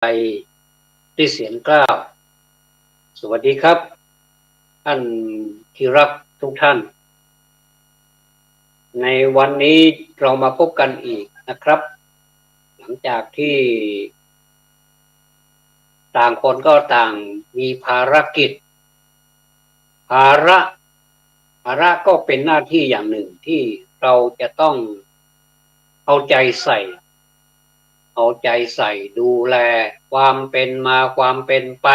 ไปที่เสียงกล้าวสวัสดีครับท่านที่รักทุกท่านในวันนี้เรามาพบกันอีกนะครับหลังจากที่ต่างคนก็ต่างมีภารกิจภาระก็เป็นหน้าที่อย่างหนึ่งที่เราจะต้องเอาใจใส่ดูแลความเป็นมาความเป็นไป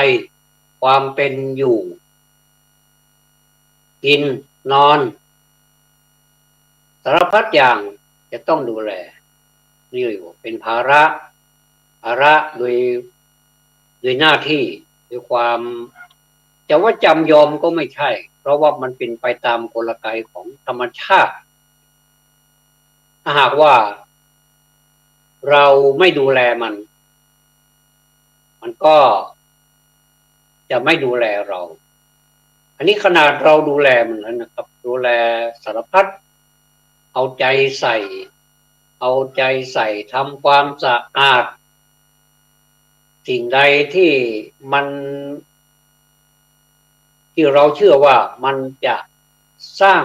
ความเป็นอยู่กินนอนสารพัดอย่างจะต้องดูแลนี่เรียกว่าเป็นภาระโดยหน้าที่ด้วยความจะว่าจำยอมก็ไม่ใช่เพราะว่ามันเป็นไปตามกลไกของธรรมชาติถ้าหากว่าเราไม่ดูแลมันก็จะไม่ดูแลเราอันนี้ขนาดเราดูแลมันแล้วนะครับดูแลสารพัดเอาใจใส่ทำความสะอาดสิ่งใดที่มันที่เราเชื่อว่ามันจะสร้าง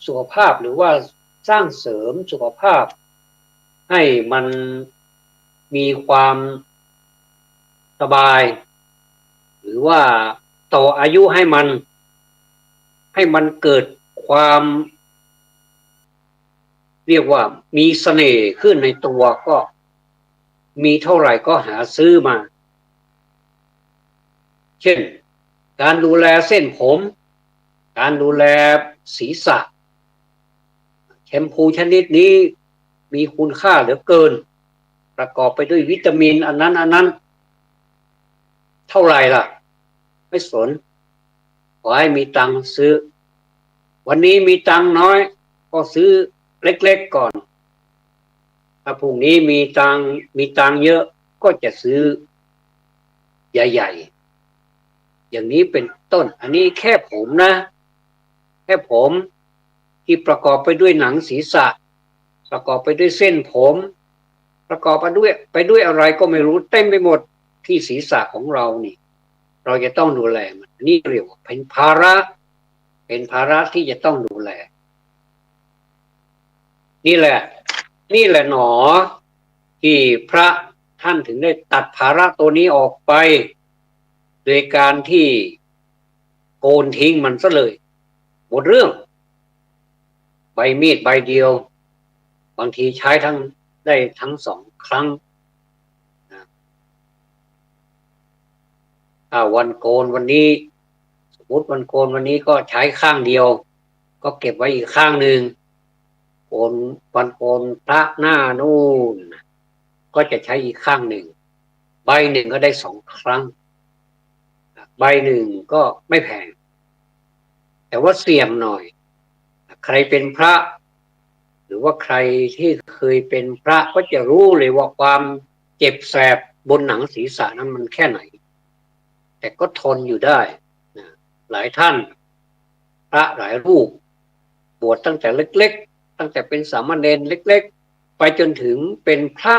สุขภาพหรือว่าสร้างเสริมสุขภาพให้มันมีความสบายหรือว่าต่ออายุให้มันเกิดความเรียกว่ามีเสน่ห์ขึ้นในตัวก็มีเท่าไหร่ก็หาซื้อมาเช่นการดูแลเส้นผมการดูแลศีรษะแชมพูชนิดนี้มีคุณค่าเหลือเกินประกอบไปด้วยวิตามินอันนั้นเท่าไหร่ล่ะไม่สนขอให้มีตังค์ซื้อวันนี้มีตังค์น้อยก็ซื้อเล็กๆก่อนถ้าพรุ่งนี้มีตังค์เยอะก็จะซื้อใหญ่ๆอย่างนี้เป็นต้นอันนี้แค่ผมนะแค่ผมที่ประกอบไปด้วยหนังศีรษะประกอบไปด้วยเส้นผมประกอบไปด้วยอะไรก็ไม่รู้เต็มไปหมดที่ศีรษะของเรานี่เราจะต้องดูแลมันนี่เรียกว่าเป็นภาระที่จะต้องดูแลนี่แหละหนอที่พระท่านถึงได้ตัดภาระตัวนี้ออกไปโดยการที่โกนทิ้งมันซะเลยหมดเรื่องใบมีดใบเดียวบางทีใช้ได้ทั้ง2 ครั้งวันโกนวันนี้สมมติวันโกนวันนี้ก็ใช้ข้างเดียวก็เก็บไว้อีกข้างหนึ่งวันโกนพระหน้านู่นก็จะใช้อีกข้างหนึ่งใบหนึ่งก็ได้2 ครั้งใบหนึ่งก็ไม่แพงแต่ว่าเสี่ยงหน่อยใครเป็นพระหรือว่าใครที่เคยเป็นพระก็จะรู้เลยว่าความเจ็บแสบบนหนังศีรษะนั้นมันแค่ไหนแต่ก็ทนอยู่ได้นะหลายท่านพระหลายรูปบวชตั้งแต่เล็กๆตั้งแต่เป็นสามเณรเล็กๆไปจนถึงเป็นพระ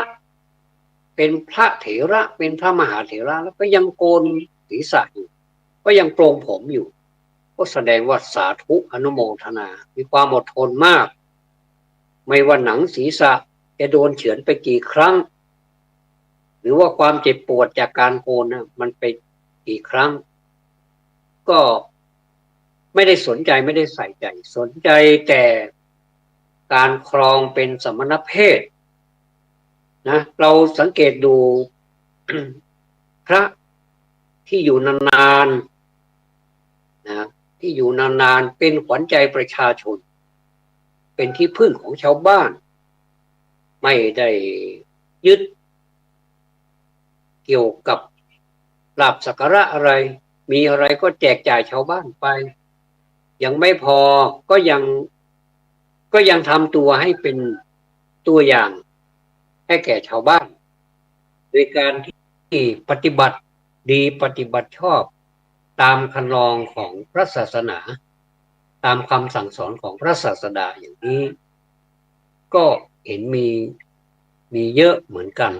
เถระเป็นพระมหาเถระแล้วก็ยังโกนศีรษะอยู่ก็ยังโปรงผมอยู่ก็แสดงว่าสาธุอนุโมทนามีความอดทนมากไม่ว่าหนังศีรษะจะโดนเฉือนไปกี่ครั้งหรือว่าความเจ็บปวดจากการโกนมันไปกี่ครั้งก็ไม่ได้สนใจไม่ได้ใส่ใจสนใจแต่การครองเป็นสมณเพศนะเราสังเกตดู พระที่อยู่นานๆนะที่อยู่นานๆเป็นขวัญใจประชาชนเป็นที่พึ่งของชาวบ้านไม่ได้ยึดเกี่ยวกับลาภสักการะอะไรมีอะไรก็แจกจ่ายชาวบ้านไปยังไม่พอก็ยังทำตัวให้เป็นตัวอย่างให้แก่ชาวบ้านโดยการที่ปฏิบัติดีปฏิบัติชอบตามคันลองของพระศาสนาตามคำสั่งสอนของพระศาสดาอย่างนี้ก็เห็นมีเยอะเหมือนกัน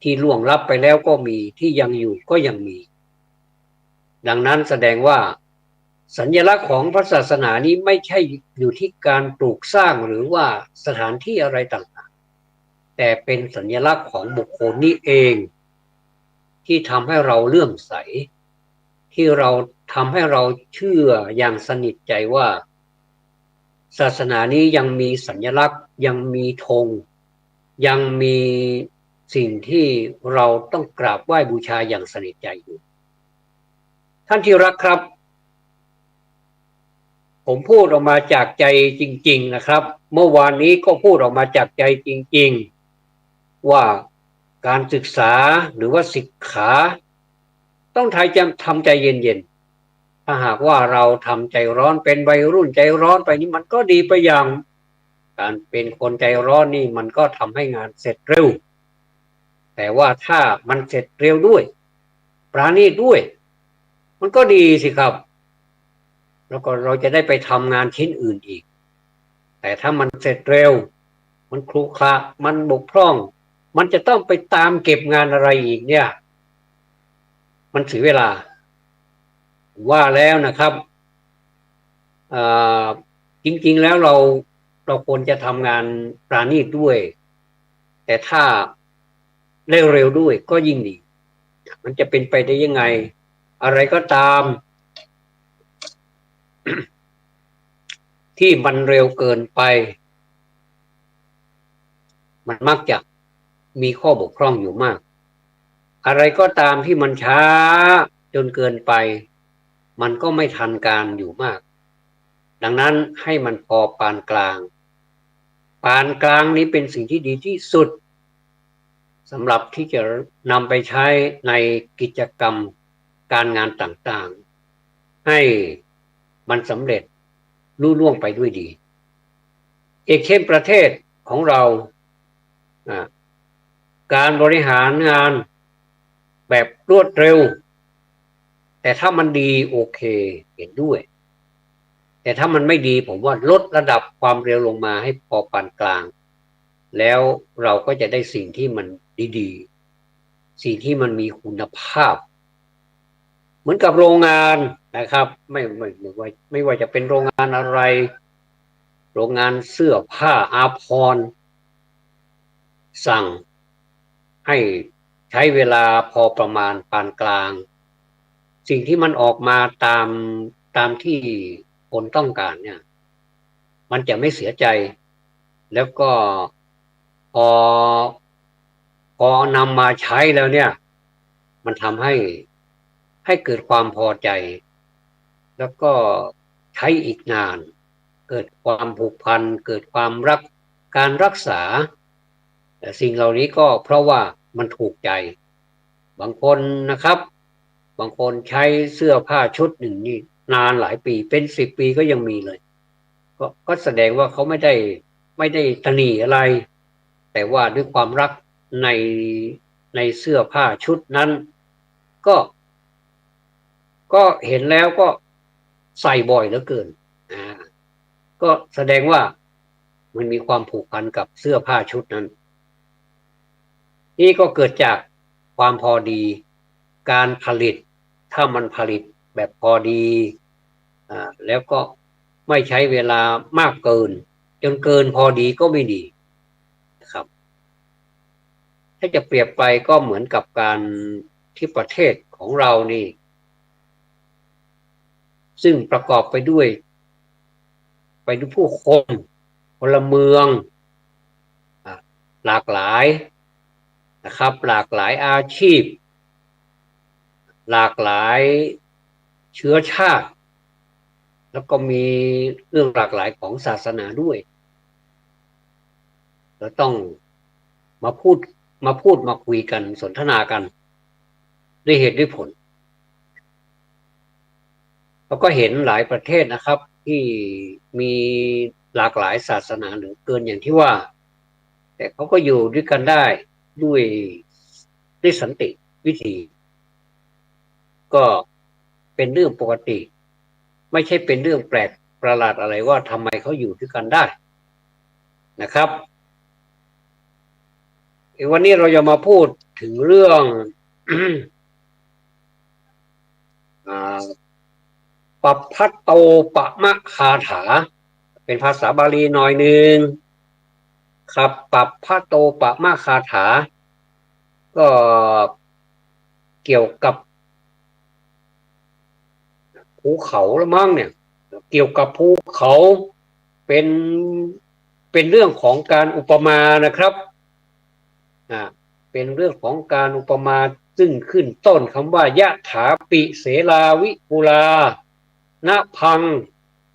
ที่ล่วงลับไปแล้วก็มีที่ยังอยู่ก็ยังมีดังนั้นแสดงว่าสัญลักษณ์ของพระศาสนานี้ไม่ใช่อยู่ที่การปลูกสร้างหรือว่าสถานที่อะไรต่างๆแต่เป็นสัญลักษณ์ของบุคคลนี้เองที่ทำให้เราเลื่อมใสที่เราทำให้เราเชื่ออย่างสนิทใจว่าศาสนานี้ยังมีสัญลักษณ์ยังมีธงยังมีสิ่งที่เราต้องกราบไหว้บูชาอย่างสนิทใจอยู่ท่านที่รักครับผมพูดออกมาจากใจจริงๆนะครับเมื่อวานนี้ก็พูดออกมาจากใจจริงๆว่าการศึกษาหรือว่าศิกขาต้องทำใจเย็นๆถ้าหากว่าเราทำใจร้อนเป็นวัยรุ่นใจร้อนไปนี่มันก็ดีไปอย่างการเป็นคนใจร้อนนี่มันก็ทำให้งานเสร็จเร็วแต่ว่าถ้ามันเสร็จเร็วด้วยปราณีตด้วยมันก็ดีสิครับแล้วก็เราจะได้ไปทำงานชิ้นอื่นอีกแต่ถ้ามันเสร็จเร็วมันครุขระมันบกพร่องมันจะต้องไปตามเก็บงานอะไรอีกเนี่ยมันเสียเวลาว่าแล้วนะครับจริงๆแล้วเราควรจะทำงานปราณีตด้วยแต่ถ้าเร็วๆด้วยก็ยิ่งดีมันจะเป็นไปได้ยังไงอะไรก็ตามที่มันเร็วเกินไปมันมักจะมีข้อบกพร่องอยู่มากอะไรก็ตามที่มันช้าจนเกินไปมันก็ไม่ทันการอยู่มากดังนั้นให้มันพอปานกลางปานกลางนี้เป็นสิ่งที่ดีที่สุดสำหรับที่จะนำไปใช้ในกิจกรรมการงานต่างๆให้มันสำเร็จลุล่วงไปด้วยดีอีกเช่นประเทศของเราการบริหารงานแบบรวดเร็วแต่ถ้ามันดีโอเคเห็นด้วยแต่ถ้ามันไม่ดีผมว่าลดระดับความเร็วลงมาให้พอปานกลางแล้วเราก็จะได้สิ่งที่มันดีๆสิ่งที่มันมีคุณภาพเหมือนกับโรงงานนะครับไม่ว่าจะเป็นโรงงานอะไรโรงงานเสื้อผ้าอาภรณ์สั่งให้ใช้เวลาพอประมาณปานกลางสิ่งที่มันออกมาตามที่คนต้องการเนี่ยมันจะไม่เสียใจแล้วก็พอพอนำมาใช้แล้วเนี่ยมันทำให้เกิดความพอใจแล้วก็ใช้อีกนานเกิดความผูกพันเกิดความรักการรักษาแต่สิ่งเหล่านี้ก็เพราะว่ามันถูกใจบางคนนะครับบางคนใช้เสื้อผ้าชุดหนึ่งนี่นานหลายปีเป็น10 ปีก็ยังมีเลยก็แสดงว่าเขาไม่ได้ตนีอะไรแต่ว่าด้วยความรักในในเสื้อผ้าชุดนั้นก็ก็เห็นแล้วก็ใส่บ่อยเหลือเกินอ่าก็แสดงว่ามันมีความผูกพันกับเสื้อผ้าชุดนั้นนี่ก็เกิดจากความพอดีการผลิตถ้ามันผลิตแบบพอดีแล้วก็ไม่ใช้เวลามากเกินจนเกินพอดีก็ไม่ดีนะครับถ้าจะเปรียบไปก็เหมือนกับการที่ประเทศของเรานี่ซึ่งประกอบไปด้วยผู้คนพลเมืองหลากหลายนะครับหลากหลายอาชีพหลากหลายเชื้อชาติแล้วก็มีเรื่องหลากหลายของศาสนาด้วยเราต้องมาพูดมาคุยกันสนทนากันด้วยเหตุด้วยผลเราก็เห็นหลายประเทศนะครับที่มีหลากหลายศาสนาเหลือเกินอย่างที่ว่าแต่เขาก็อยู่ด้วยกันได้ด้วยด้วยสันติวิธีก็เป็นเรื่องปกติไม่ใช่เป็นเรื่องแปลกประหลาดอะไรว่าทำไมเขาอยู่ด้วยกันได้นะครับ วันนี้เราจะมาพูดถึงเรื่อง ปัปพัตโตปะมะคาถาเป็นภาษาบาลีหน่อยหนึ่งครับปัปพัตโตปะมะคาถาก็เกี่ยวกับภูเขาละมั้งเนี่ยเกี่ยวกับภูเขาเป็นเป็นเรื่องของการอุปมานะครับเป็นเรื่องของการอุปมาซึ่งขึ้นต้นคำว่ายะถาปิเสลาวิปุลานะพัง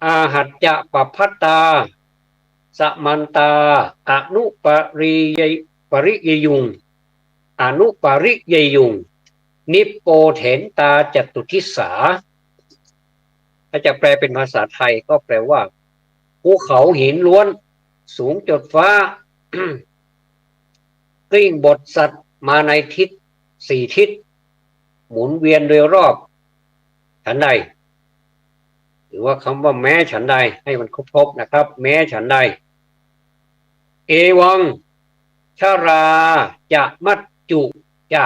อาหัจจะปพัตตาสมันตาอนุปริยปริยยุงอนุปริยยุงนิปโปเถนตาจตุทิสาถ้าจะแปลเป็นภาษาไทยก็แปลว่าภูเขาหินล้วนสูงจดฟ้ากลิ้งบทสัตว์มาในทิศสี่ทิศหมุนเวียนโดยรอบฉันใดหรือว่าคำว่าแม้ฉันใดให้มันครบๆนะครับแม้ฉันใดเอวังชาราจะมัจจุจะ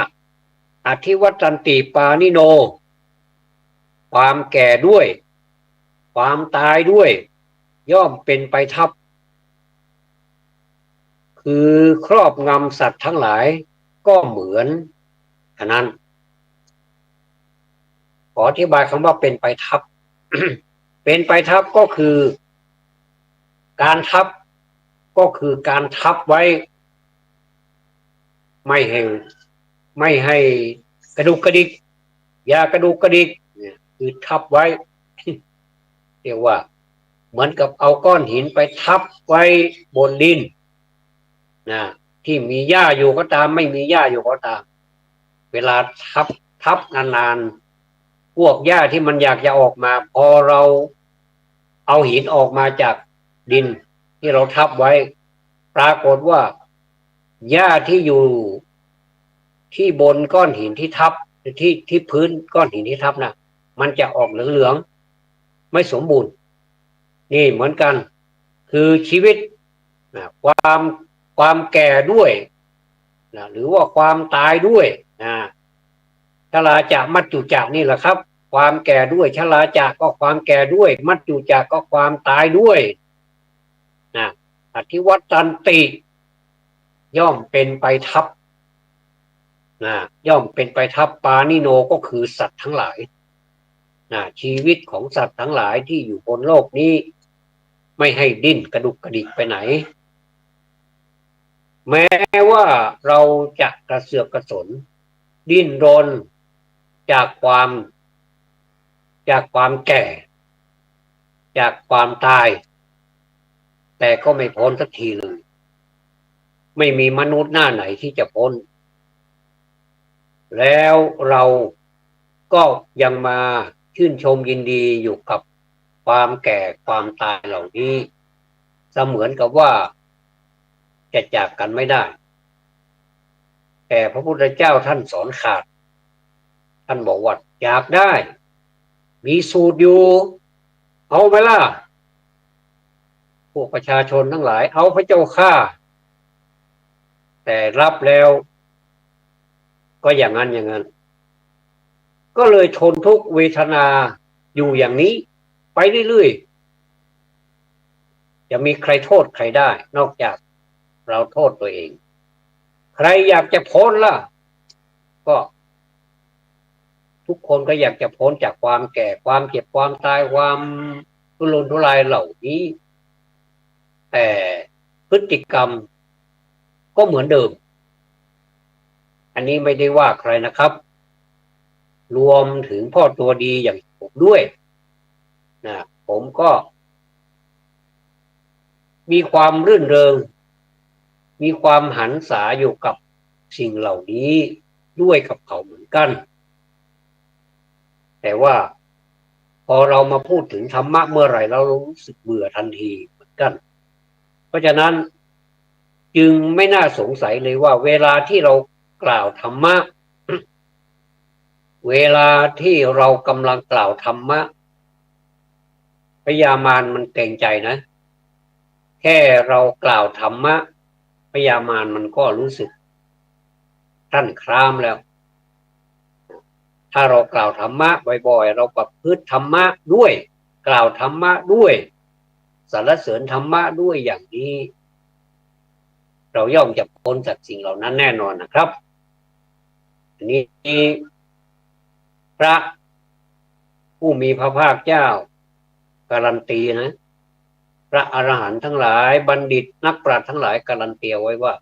อธิวัตันติปานิโนความแก่ด้วยความตายด้วยย่อมเป็นไปทับคือครอบงำสัตว์ทั้งหลายก็เหมือนฉะนั้นขออธิบายคำว่าเป็นไปทับ เป็นไปทับก็คือการทับก็คือการทับไว้ไม่ให้กระดุกกระดิกอย่ากระดุกกระดิกคือทับไว้ เรียกว่าเหมือนกับเอาก้อนหินไปทับไว้บนดินนะที่มีหญ้าอยู่ก็ตามไม่มีหญ้าอยู่ก็ตามเวลาทับนานๆพวกหญ้าที่มันอยากจะออกมาพอเราเอาหินออกมาจากดินที่เราทับไว้ปรากฏว่าหญ้าที่อยู่ที่บนก้อนหินที่ทับที่พื้นก้อนหินที่ทับนะมันจะออกเหลืองๆไม่สมบูรณ์นี่เหมือนกันคือชีวิตนะความแก่ด้วยนะหรือว่าความตายด้วยนะชราจะมัจจุจะนี่แหละครับความแก่ด้วยชราจะก็ความแก่ด้วยมัจจุจะก็ความตายด้วยนะอธิวัตันติย่อมเป็นไปทับนะย่อมเป็นไปทับปานิโนก็คือสัตว์ทั้งหลายนะชีวิตของสัตว์ทั้งหลายที่อยู่บนโลกนี้ไม่ให้ดิ้นกระดุกกระดิกไปไหนแม้ว่าเราจะกระเสือกกระสนดิ้นรนจากความแก่จากความตายแต่ก็ไม่พ้นสักทีเลยไม่มีมนุษย์หน้าไหนที่จะพ้นแล้วเราก็ยังมาชื่นชมยินดีอยู่กับความแก่ความตายเหล่านี้เสมือนกับว่าจะจากกันไม่ได้แต่พระพุทธเจ้าท่านสอนขาดท่านบอกว่าอยากได้มีสูตรอยู่เอาไหมล่ะพวกประชาชนทั้งหลายเอาพระเจ้าข้าแต่รับแล้วก็อย่างนั้นก็เลยทนทุกข์เวทนาอยู่อย่างนี้ไปเรื่อยๆจะมีใครโทษใครได้นอกจากเราโทษตัวเองใครอยากจะพ้นล่ะก็ทุกคนก็อยากจะพ้นจากความแก่ความเจ็บความตายความทุรนทุรายเหล่านี้แต่พฤติกรรมก็เหมือนเดิมอันนี้ไม่ได้ว่าใครนะครับรวมถึงพ่อตัวดีอย่างผมด้วยนะผมก็มีความรื่นเริงมีความหันษาอยู่กับสิ่งเหล่านี้ด้วยกับเขาเหมือนกันแต่ว่าพอเรามาพูดถึงธรรมะเมื่อไหร่เรารู้สึกเบื่อทันทีเหมือนกันเพราะฉะนั้นจึงไม่น่าสงสัยเลยว่าเวลาที่เรากล่าวธรรมะเวลาที่เรากำลังกล่าวธรรมะพญามารมันเกรงใจนะแค่เรากล่าวธรรมะพญามารมันก็รู้สึก ครั่นครามแล้วถ้าเรากล่าวธรรมะบ่อยๆเราประพฤติธรรมะด้วยกล่าวธรรมะด้วยสรรเสริญธรรมะด้วยอย่างนี้เราย่อมจะพ้นจากสิ่งเหล่านั้นแน่นอนนะครับอันนี้พระผู้มีพระภาคเจ้าการันตีนะพระอรหันต์ทั้งหลายบัณฑิตนักปราชญ์ทั้งหลายการันตีไว้ว่า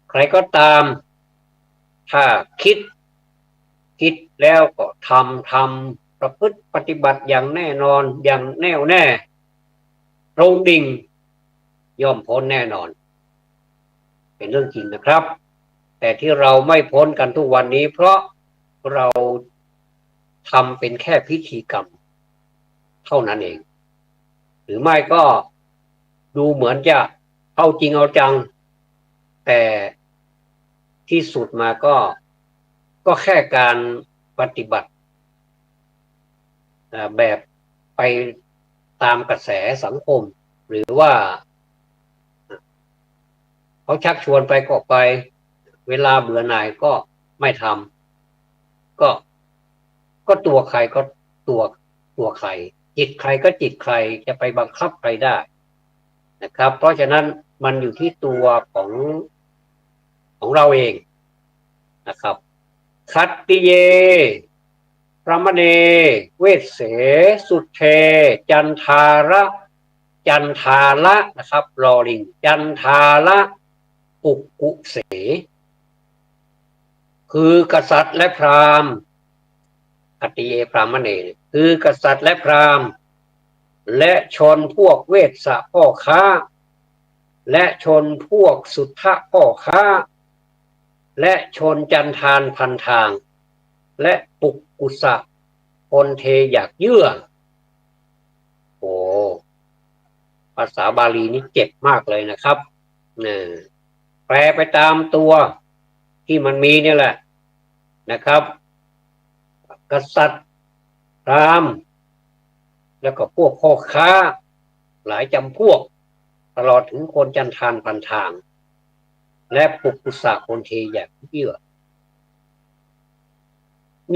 ใครก็ตามถ้าคิดแล้วก็ทำประพฤติปฏิบัติอย่างแน่นอนอย่างแน่วแน่ตรงดิ่งย่อมพ้นแน่นอนเป็นเรื่องจริงนะครับแต่ที่เราไม่พ้นกันทุกวันนี้เพราะเราทำเป็นแค่พิธีกรรมเท่านั้นเองหรือไม่ก็ดูเหมือนจะเอาจริงเอาจังแต่ที่สุดมาก็แค่การปฏิบัติแบบไปตามกระแสสังคมหรือว่าเขาชักชวนไปก็ไปเวลาเบื่อหน่ายก็ไม่ทำก็ตัวใครก็ตัวใครจิตใครก็จิตใครจะไปบังคับใครได้นะครับเพราะฉะนั้นมันอยู่ที่ตัวของเราเองนะครับคัตติเยพระมเนเวสเสสุเทจันทาระนะครับลอลิงจันทาระปุกกุเสคือกษัตริย์และพราหมณ์คัตติเยพรามเนคือกษัตริย์และพราหมณ์และชนพวกเวสสะพ่อค้าและชนพวกสุทธะพ่อค้าและชนจันทานพันทางและปุกกุสะคนเทอยากเยื่อโอ้ภาษาบาลีนี้เจ็บมากเลยนะครับเนี่ยแปลไปตามตัวที่มันมีนี่แหละนะครับกษัตริย์พราหมณ์แล้วก็พวกพ่อค้าหลายจำพวกตลอดถึงคนจันทานพันทางและปุกกุสะคนเทอยากเยื่อ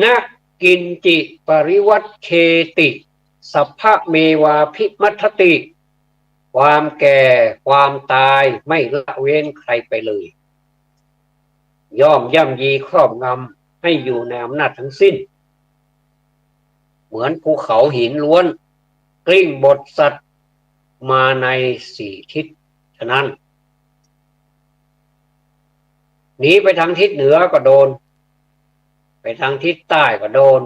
นะกินจิปริวัตเคติสัพพะเมวาภิมัทติความแก่ความตายไม่ละเว้นใครไปเลยย่อมย่ำยีครอบงำให้อยู่ในอำนาจทั้งสิ้นเหมือนภูเขาหินล้วนกลิ้งบดสัตว์มาในสี่ทิศฉะนั้นหนีไปทางทิศเหนือก็โดนไปทางทิศใต้ก็โดน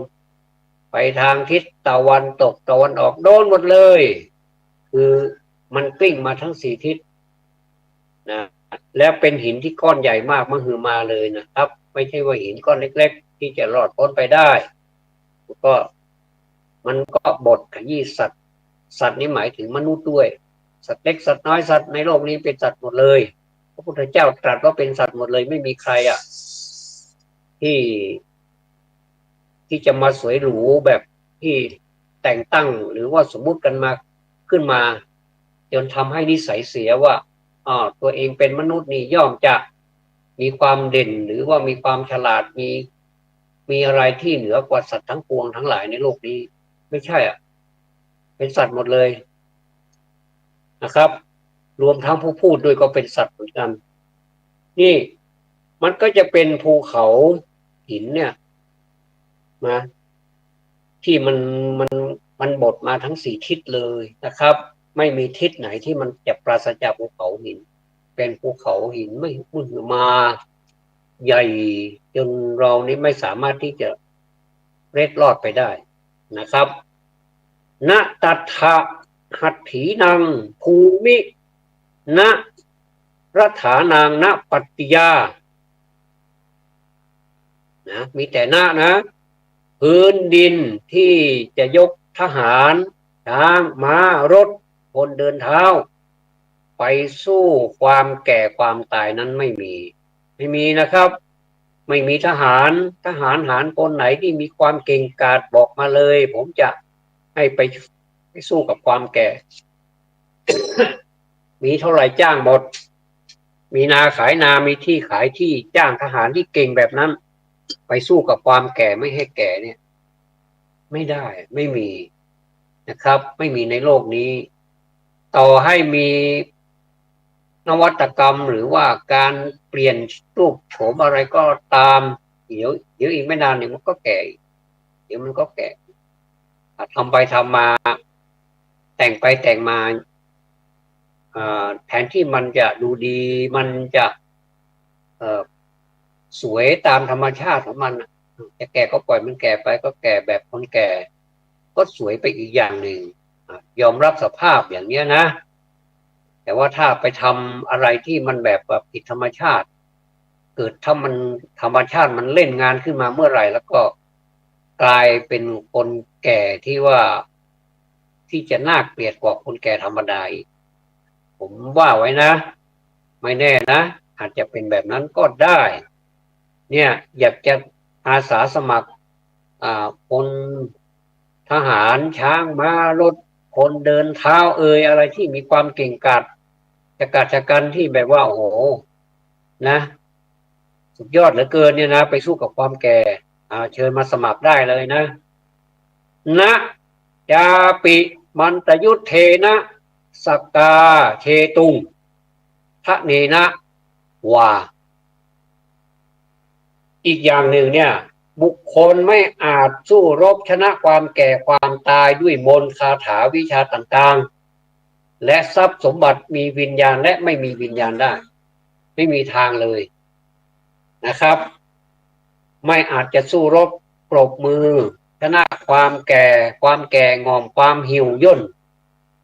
ไปทางทิศตะวันตกตะวันออกโดนหมดเลยคือมันกลิ้งมาทั้งสี่ทิศนะแล้วเป็นหินที่ก้อนใหญ่มากมหึมาเลยนะครับไม่ใช่ว่าหินก้อนเล็กๆที่จะรอดพ้นไปได้ก็มันก็บดขยี้สัตว์นี้หมายถึงมนุษย์ด้วยสัตว์เล็กสัตว์น้อยสัตว์ในโลกนี้เป็นสัตว์หมดเลยพระพุทธเจ้าตรัสว่าเป็นสัตว์หมดเลยไม่มีใครที่จะมาสวยหรูแบบที่แต่งตั้งหรือว่าสมมุติกันมาขึ้นมาจนทำให้นิสัยเสียว่าตัวเองเป็นมนุษย์นี่ย่อมจะมีความเด่นหรือว่ามีความฉลาดมีอะไรที่เหนือกว่าสัตว์ทั้งปวงทั้งหลายในโลกนี้ไม่ใช่เป็นสัตว์หมดเลยนะครับรวมทั้งผู้พูดด้วยก็เป็นสัตว์เหมือนกันนี่มันก็จะเป็นภูเขาหินเนี่ยนะที่มันบดมาทั้งสี่ทิศเลยนะครับไม่มีทิศไหนที่มันจะปราศจากภูเขาหินเป็นภูเขาหินไม่มุ่งมาใหญ่จนเรานี้ไม่สามารถที่จะเล็ดลอดไปได้นะครับณตัทธะหัตถีนังภูมิณรัฐานางณปัตติยานะมีแต่นะพื้นดินที่จะยกทหารช้างม้ารถคนเดินเท้าไปสู้ความแก่ความตายนั้นไม่มีนะครับไม่มีทหารหารคนไหนที่มีความเก่งกาจบอกมาเลยผมจะให้ไปสู้กับความแก่ มีเท่าไหร่จ้างหมด มีนาขายนามีที่ขายที่จ้างทหารที่เก่งแบบนั้นไปสู้กับความแก่ไม่ให้แก่เนี่ยไม่ได้ไม่มีนะครับไม่มีในโลกนี้ต่อให้มีนวัตกรรมหรือว่าการเปลี่ยนรูปโฉมอะไรก็ตามเดี๋ยวอีกไม่นานเดี๋ยวมันก็แก่เดี๋ยวมันก็แก่ทำไปทำมาแต่งไปแต่งมาแทนที่มันจะดูดีมันจะสวยตามธรรมชาติของมันจะแก่ก็ปล่อยมันแก่ไปก็แก่แบบคนแก่ก็สวยไปอีกอย่างหนึ่งยอมรับสภาพอย่างเนี้ยนะแต่ว่าถ้าไปทำอะไรที่มันแบบผิดธรรมชาติเกิดถ้ามันธรรมชาติมันเล่นงานขึ้นมาเมื่อไหร่แล้วก็กลายเป็นคนแก่ที่ว่าที่จะน่าเกลียดกว่าคนแก่ธรรมดาอีกผมว่าไว้นะไม่แน่นะอาจจะเป็นแบบนั้นก็ได้เนี่ยอยากจะอาสาสมัครคนทหารช้างม้ารถคนเดินเท้าอะไรที่มีความเก่งกาจชะกันที่แบบว่าโอ้โหนะสุดยอดเหลือเกินเนี่ยนะไปสู้กับความแก่เชิญมาสมัครได้เลยนะนะยาปิมันตยุทธเทนะสกกาเชตุงทะเนนะวาอีกอย่างหนึ่งเนี่ยบุคคลไม่อาจสู้รบชนะความแก่ความตายด้วยมนต์คาถาวิชาต่างๆและทรัพย์สมบัติมีวิญญาณและไม่มีวิญญาณได้ไม่มีทางเลยนะครับไม่อาจจะสู้รบปรบมือชนะความแก่งอมความหิวย่น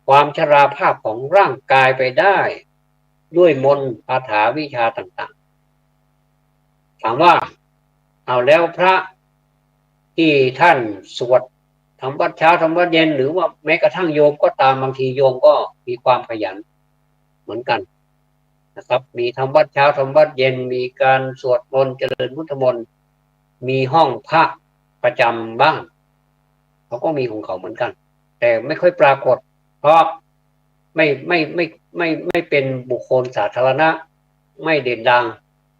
ความชราภาพของร่างกายไปได้ด้วยมนต์คาถาวิชาต่างๆถามว่าเอาแล้วพระที่ท่านสวดทำวัดเช้าทำวัดเย็นหรือว่าแม้กระทั่งโยมก็ตามบางทีโยมก็มีความขยันเหมือนกันนะครับมีทำวัดเช้าทำวัดเย็นมีการสวดมนต์เจริญพุทธมนต์มีห้องพระประจำบ้างเขาก็มีของเขาเหมือนกันแต่ไม่ค่อยปรากฏเพราะไม่เป็นบุคคลสาธารณะไม่เด่นดัง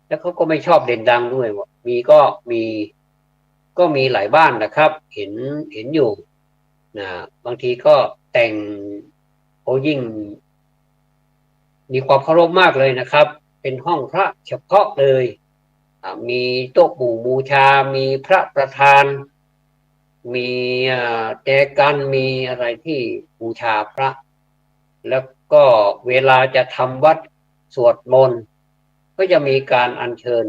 แล้วเขาก็ไม่ชอบเด่นดังด้วยมีก็มีหลายบ้านนะครับเห็นอยู่นะบางทีก็แต่งโอ้ยิ่งมีความเคารพมากเลยนะครับเป็นห้องพระเฉพาะเลยมีโต๊ะหมู่บูชามีพระประธานมีแจกันมีอะไรที่บูชาพระแล้วก็เวลาจะทำวัดสวดมนต์ก็จะมีการอัญเชิญ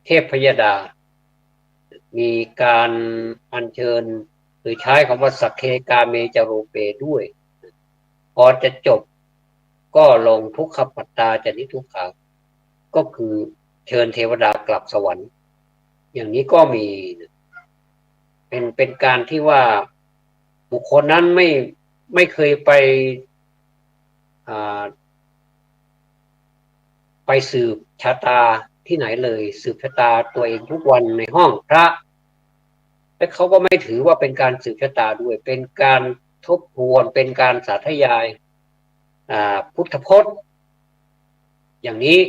เทพพยดามีการอัญเชิญหรือใช้คำว่าสักเคกาเมจารูเปด้วยพอจะจบก็ลงทุกขปัตตาจนิทุกขาก็คือเชิญเทวดากลับสวรรค์อย่างนี้ก็มีเป็นการที่ว่าบุคคลนั้นไม่เคยไปสืบชะตาที่ไหนเลยสืบชะตาตัวเองทุกวันในห้องพระและเขาก็ไม่ถือว่าเป็นการสืบชะตาด้วยเป็นการทบทวนเป็นการสาธยายพุทธพจน์อย่างนี้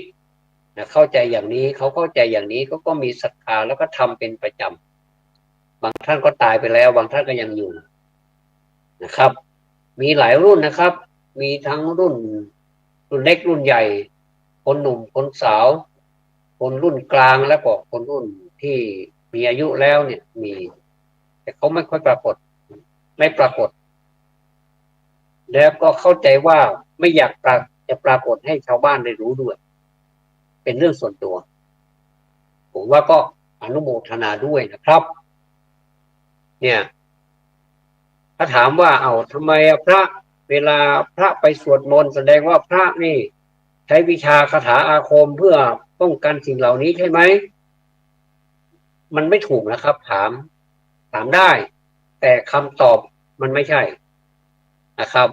นะเข้าใจอย่างนี้เขาเข้าใจอย่างนี้เขาก็มีศรัทธาแล้วก็ทำเป็นประจำบางท่านก็ตายไปแล้วบางท่านก็ยังอยู่นะครับมีหลายรุ่นนะครับมีทั้งรุ่นเล็กรุ่นใหญ่คนหนุ่มคนสาวคนรุ่นกลางและก็คนรุ่นที่มีอายุแล้วเนี่ยมีแต่เขาไม่ค่อยปรากฏไม่ปรากฏแล้วก็เข้าใจว่าไม่อยากจะปรากฏให้ชาวบ้านได้รู้ด้วยเป็นเรื่องส่วนตัวผมว่าก็อนุโมทนาด้วยนะครับเนี่ยถ้าถามว่าเอาทำไมพระเวลาพระไปสวดมนต์แสดงว่าพระนี่ใช้วิชาคาถาอาคมเพื่อป้องกันสิ่งเหล่านี้ใช่ไหมมันไม่ถูกนะครับถามได้แต่คำตอบมันไม่ใช่นะครับ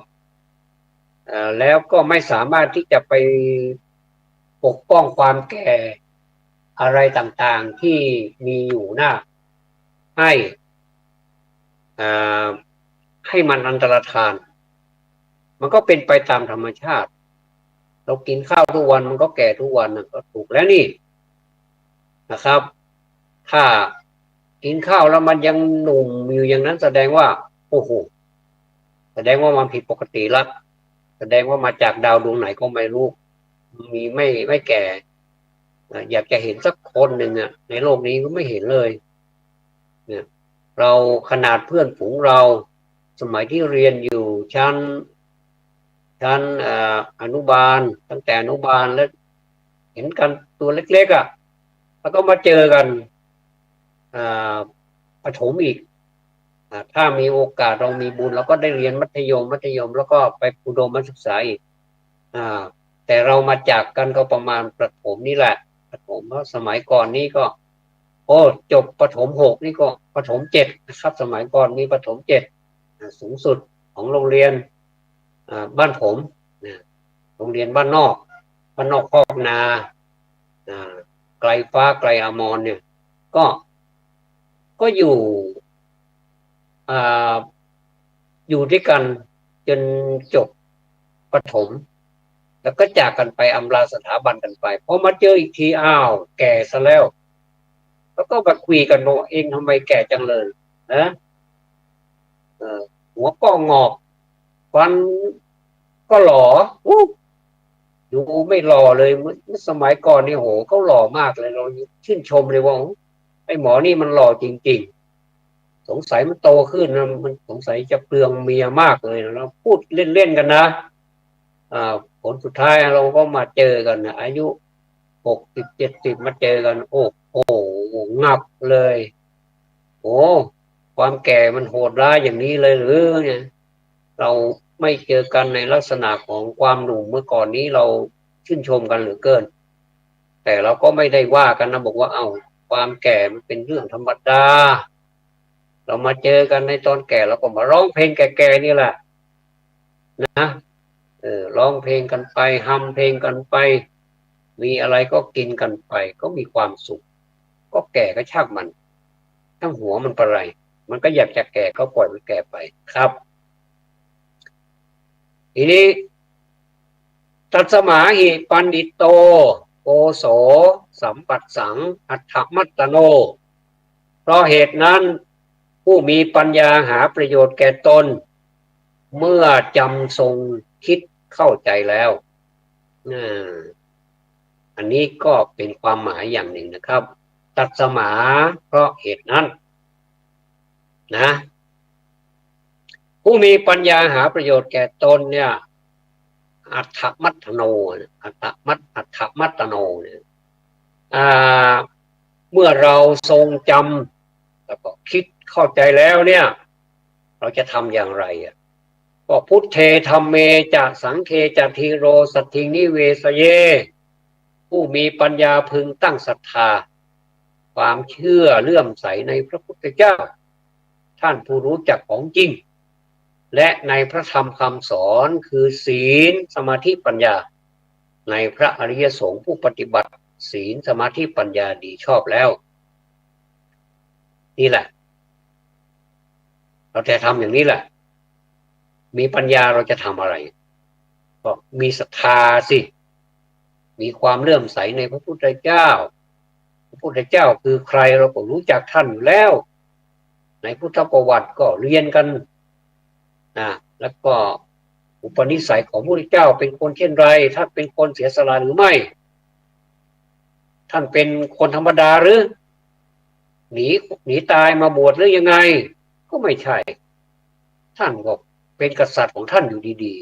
แล้วก็ไม่สามารถที่จะไปปกป้องความแก่อะไรต่างๆที่มีอยู่หน้าให้ให้มันอันตรธานมันก็เป็นไปตามธรรมชาติ เรากินข้าวทุกวันมันก็แก่ทุกวันก็ถูกแล้วนี่นะครับถ้ากินข้าวแล้วมันยังหนุ่มอยู่อย่างนั้นแสดงว่าโอ้โหแสดงว่ามันผิดปกติละแสดงว่ามาจากดาวดวงไหนก็ไม่รู้มีไม่แก่อยากจะเห็นสักคนหนึ่งในโลกนี้ก็ไม่เห็นเลยเนี่ยเราขนาดเพื่อนฝูงเราสมัยที่เรียนอยู่ชั้นอนุบาลตั้งแต่อนุบาลแล้วเห็นกันตัวเล็กๆแล้วก็มาเจอกันประถมอีกถ้ามีโอกาสเรามีบุญเราก็ได้เรียนมัธยมแล้วก็ไปอุดมศึกษาอีกแต่เรามาจากกันก็ประมาณประถมนี่แหละประถมเพราะสมัยก่อนนี่ก็โอ้จบประถม6นี่ก็ประถม7นะครับสมัยก่อนมีประถม7สูงสุดของโรงเรียนบ้านผมโรงเรียนบ้านนอกคอกนาไกลฟ้าไกลอมรเนี่ยก็อยู่ด้วยกันจนจบประถมแล้วก็จากกันไปอำลาสถาบันกันไปพอมาเจออีกทีอ้าวแก่ซะแล้วก็มาคุยกันว่าเองทำไมแก่จังเลยนะหัวก็งอกฟันก็หล่อดูไม่หล่อเลยเมื่อสมัยก่อนนี่โหเขาหล่อมากเลยเราชื่นชมเลยว่าไอ้หมอนี่มันหล่อจริงๆสงสัยมันโตขึ้นนะมันสงสัยจะเปลืองเมียมากเลยนะเราพูดเล่นๆกันนะผลสุดท้ายเราก็มาเจอกันนะอายุ60-70มาเจอกันโอ้โหงับเลยโอ้ความแก่มันโหดร้ายอย่างนี้เลยหรือเนี่ยเราไม่เจอกันในลักษณะของความหนุ่มเมื่อก่อนนี้เราชื่นชมกันเหลือเกินแต่เราก็ไม่ได้ว่ากันนะบอกว่าความแก่มันเป็นเรื่องธรรมดาเรามาเจอกันในตอนแก่เราก็มาร้องเพลงแก่ๆนี่แหละนะร้องเพลงกันไปฮัมเพลงกันไปมีอะไรก็กินกันไปก็มีความสุขก็แก่ก็ช่างมันทั้งหัวมันเป็นไรมันก็อยากจะแก่ก็ปล่อยมันแก่ไปครับทีนี้ตัสมาหิปันดิโตโกโสสัมปัสสังอัฏฐมัตตโนเพราะเหตุนั้นผู้มีปัญญาหาประโยชน์แก่ตนเมื่อจำทรงคิดเข้าใจแล้วอันนี้ก็เป็นความหมายอย่างหนึ่งนะครับตัสมาเพราะเหตุนั้นนะผู้มีปัญญาหาประโยชน์แก่ตนเนี่ยอัฏฐมัตตโนอัฏฐมัตตโนเนี่ยเมื่อเราทรงจำแล้วก็คิดเข้าใจแล้วเนี่ยเราจะทำอย่างไรก็พุทเทธัมเมจะสังเคจะทีโรสัทธินิเวสเยผู้มีปัญญาพึงตั้งศรัทธาความเชื่อเลื่อมใสในพระพุทธเจ้าท่านผู้รู้จักของจริงและในพระธรรมคำสอนคือศีลสมาธิปัญญาในพระอริยสงฆ์ผู้ปฏิบัติศีลสมาธิปัญญาดีชอบแล้วนี่แหละเราจะทำอย่างนี้แหละมีปัญญาเราจะทำอะไรก็มีศรัทธาสิมีความเลื่อมใสในพระพุทธเจ้าพระพุทธเจ้าคือใครเราก็รู้จักท่านอยู่แล้วในพุทธประวัติก็เรียนกันแล้วก็อุปนิสัยของพระพุทธเจ้าเป็นคนเช่นไรท่านเป็นคนเสียสละหรือไม่ท่านเป็นคนธรรมดาหรือหนีตายมาบวชหรือยังไงก็ไม่ใช่ท่านก็เป็นกษัตริย์ของท่านอยู่ดี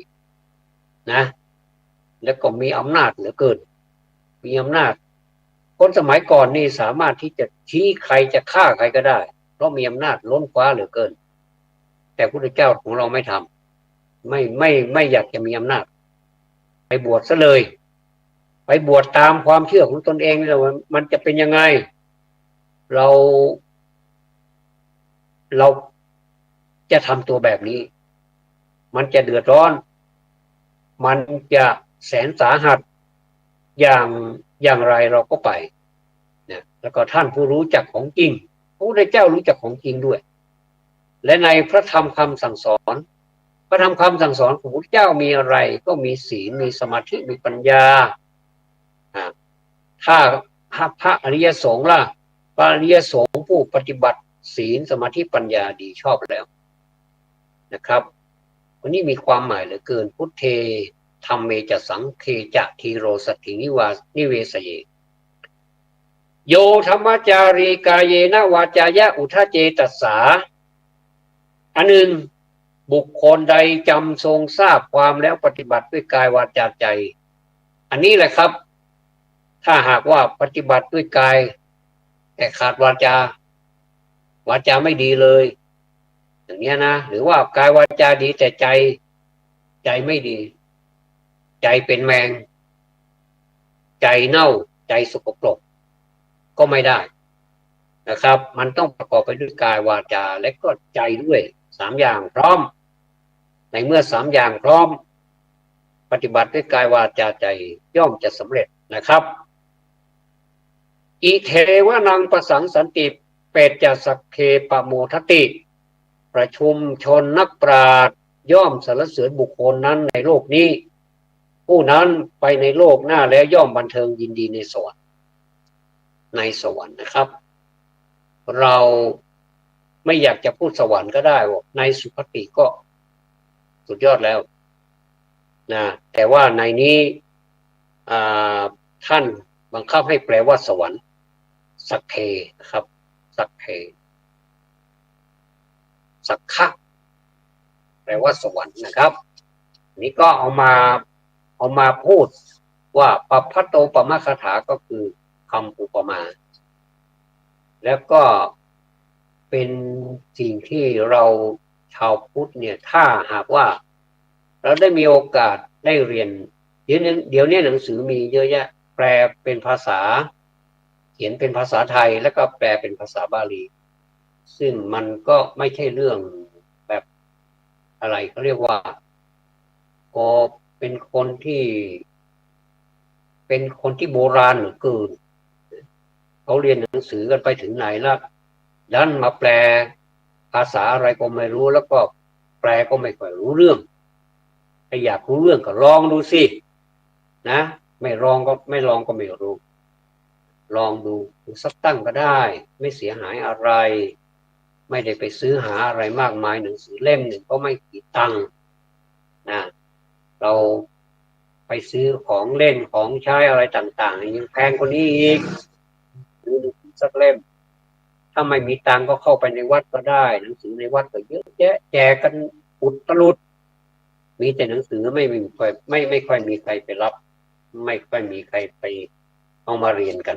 ๆนะแล้วก็มีอำนาจเหลือเกินมีอำนาจคนสมัยก่อนนี่สามารถที่จะชี้ใครจะฆ่าใครก็ได้เพราะมีอำนาจล้นฟ้าเหลือเกินแต่พระพุทธเจ้าของเราไม่ทำไม่อยากจะมีอำนาจไปบวชซะเลยไปบวชตามความเชื่อของตนเองนี่มันจะเป็นยังไงเราจะทำตัวแบบนี้มันจะเดือดร้อนมันจะแสนสาหัสอย่างไรเราก็ไปนะแล้วก็ท่านผู้รู้จักของจริงพระพุทธเจ้ารู้จักของจริงด้วยและในพระธรรมคำสั่งสอน พระธรรมคำสั่งสอนของพระพุทธเจ้ามีอะไรก็มีศีลมีสมาธิมีปัญญาถ้าพระอริยสงฆ์ล่ะพระอริยสงฆ์ผู้ปฏิบัติศีลสมาธิปัญญาดีชอบแล้วนะครับวันนี้มีความหมายเหลือเกินพุทเทธรรมเมจะสังเคจะทีโรสตินิเวสเยโยธรรมจารีกายเยนะวาจายะอุทะเจตัสสาอันหนึ่งบุคคลใดจำทรงทราบความแล้วปฏิบัติด้วยกายวาจาใจอันนี้แหละครับถ้าหากว่าปฏิบัติด้วยกายแต่ขาดวาจาไม่ดีเลยอย่างนี้นะหรือว่ากายวาจาดีแต่ใจไม่ดีใจเป็นแมงใจเน่าใจสกปรกก็ไม่ได้นะครับมันต้องประกอบไปด้วยกายวาจาและก็ใจด้วย3อย่างพร้อมในเมื่อ3อย่างพร้อมปฏิบัติด้วยกายวาจาใจย่อมจะสำเร็จนะครับอิเทวนังประสังสันติเปตจะสักเคปโมทติประชุมชนนักปราชญ์ย่อมสรรเสริญบุคคลนั้นในโลกนี้ผู้นั้นไปในโลกหน้าแล้วย่อมบันเทิงยินดีในสวรรค์นะครับเราไม่อยากจะพูดสวรรค์ก็ได้ในสุคติก็สุดยอดแล้วนะแต่ว่าในนี้ท่านบังคับให้แปลว่าสวรรค์สักเคนะครับสักเคสักขะแปลว่าสวรรค์นะครับนี่ก็เอามาพูดว่าปัพพโตปมคถาก็คือคำอุปมาแล้วก็เป็นสิ่งที่เราชาวพุทธเนี่ยถ้าหากว่าเราได้มีโอกาสได้เรียนเดี๋ยวนี้หนังสือมีเยอะแยะแปลเป็นภาษาเขียนเป็นภาษาไทยแล้วก็แปลเป็นภาษาบาลีซึ่งมันก็ไม่ใช่เรื่องแบบอะไรเขาเรียกว่าก็เป็นคนที่โบราณเหลือเกินเขาเรียนหนังสือกันไปถึงไหนแล้วดันมาแปลภาษาอะไรก็ไม่รู้แล้วก็แปลก็ไม่ค่อยรู้เรื่องถ้าอยากรู้เรื่องก็ลองดูสินะไม่ลองก็ไม่รู้ลองดูสักตั้งก็ได้ไม่เสียหายอะไรไม่ได้ไปซื้อหาอะไรมากมายหนังสือเล่มหนึ่งก็ไม่กี่ตังค์นะเราไปซื้อของเล่นของใช้อะไรต่างๆยังแพงกว่านี้อีกซื้อหนังสือสักเล่มถ้าไม่มีตังค์ก็เข้าไปในวัดก็ได้หนังสือในวัดก็เยอะแยะแจกกันอุตลุดมีแต่หนังสือไม่ค่อยมีใครไปรับไม่ค่อยมีใครไปเอามาเรียนกัน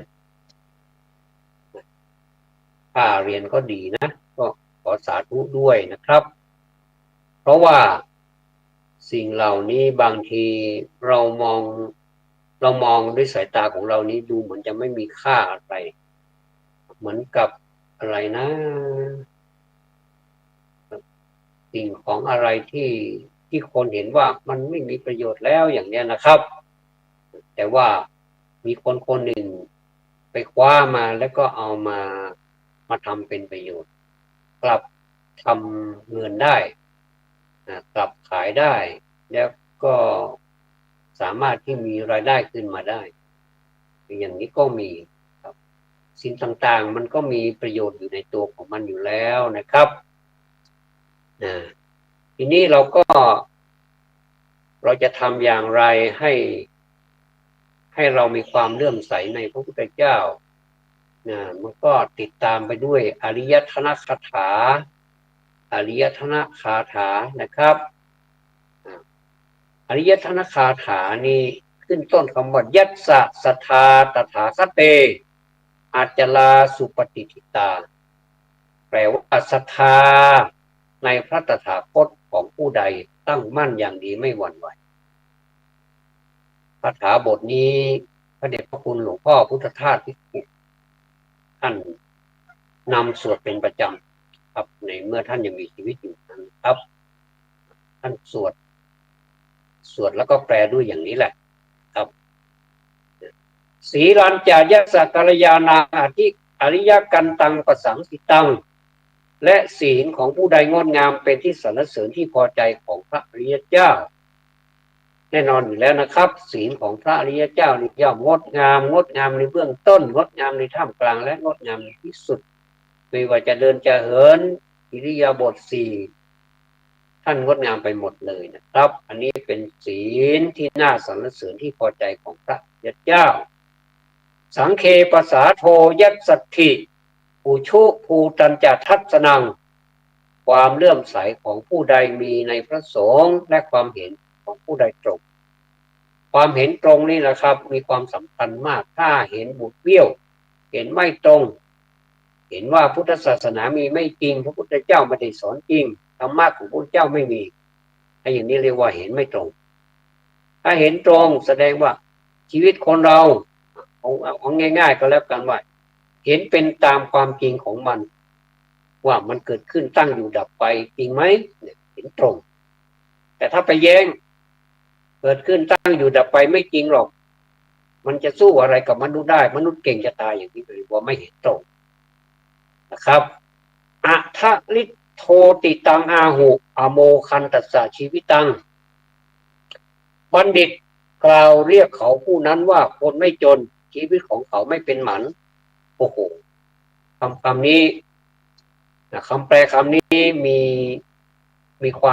ถ้าเรียนก็ดีนะก็ขอสาธุด้วยนะครับเพราะว่าสิ่งเหล่านี้บางทีเรามองด้วยสายตาของเรานี้ดูเหมือนจะไม่มีค่าอะไรเหมือนกับอะไรนะสิ่งของอะไรที่คนเห็นว่ามันไม่มีประโยชน์แล้วอย่างนี้นะครับแต่ว่ามีคนหนึ่งไปคว้ามาแล้วก็เอามาทำเป็นประโยชน์กลับทำเงินได้กลับขายได้แล้วก็สามารถที่มีรายได้ขึ้นมาได้อย่างนี้ก็มีครับสิ่งต่างๆมันก็มีประโยชน์อยู่ในตัวของมันอยู่แล้วนะครับทีนี้เราจะทำอย่างไรให้เรามีความเลื่อมใสในพระพุทธเจ้ามันก็ติดตามไปด้วยอริยธนคาถานะครับอริยธนคาถานี้ขึ้นต้นคำว่ายัสสะสัทธาตถาคเตอาจลาสุปฏิทิตาแปลว่าศรัทธาในพระตถาคตของผู้ใดตั้งมั่นอย่างดีไม่หวั่นไหวคาถาบทนี้พระเดชพระคุณหลวงพ่อพุทธทาสพิกุลท่านนำสวดเป็นประจำครับในเมื่อท่านยังมีชีวิตอยู่นะครับท่านสวดแล้วก็แปลด้วยอย่างนี้แหละครับสีรัญจายะสักกัลยาณาอริยกันตังปสังสิตัง และศีลของผู้ใดงดงามเป็นที่สรรเสริญที่พอใจของพระอริยเจ้าแน่นอนอยู่แล้วนะครับศีลของพระอริยเจ้านี่ย่อมงดงามในเบื้องต้นงดงามในท่ามกลางและงดงามในที่สุดไม่ว่าจะเดินจะเหินอิริยาบถสี่ท่านงดงามไปหมดเลยนะครับอันนี้เป็นศีลที่น่าสรรเสริญที่พอใจของพระอริยเจ้าสังเคปสาโทยัสสัทธิภูชุภูตัญจทัศนังความเลื่อมใสของผู้ใดมีในพระสงฆ์และความเห็นของผู้ใดตรงความเห็นตรงนี่แหละครับมีความสำคัญมากถ้าเห็นบุดเบี้ยวเห็นไม่ตรงเห็นว่าพุทธศาสนามีไม่จริงพระพุทธเจ้าไม่ได้สอนจริงธรรมะของพระพุทธเจ้าไม่มีถ้าอย่างนี้เรียกว่าเห็นไม่ตรงถ้าเห็นตรงแสดงว่าชีวิตคนเราเอาง่ายๆก็แล้วกันว่าเห็นเป็นตามความจริงของมันว่ามันเกิดขึ้นตั้งอยู่ดับไปจริงไหมเห็นตรงแต่ถ้าไปแย้งเกิดขึ้นตั้งอยู่ดับไปไม่จริงหรอกมันจะสู้อะไรกับมนุษย์ได้มนุษย์เก่งจะตายอย่างที่เรียกว่าไม่เห็นตรงนะครับอัทลิโทติตังอาหุอโมคันตัสสะชีวิตังบัณฑิตกล่าวเรียกเขาผู้นั้นว่าคนไม่จนชีวิตของเขาไม่เป็นหมันโอ้โหคำนี้คำแปลคำนี้มีคว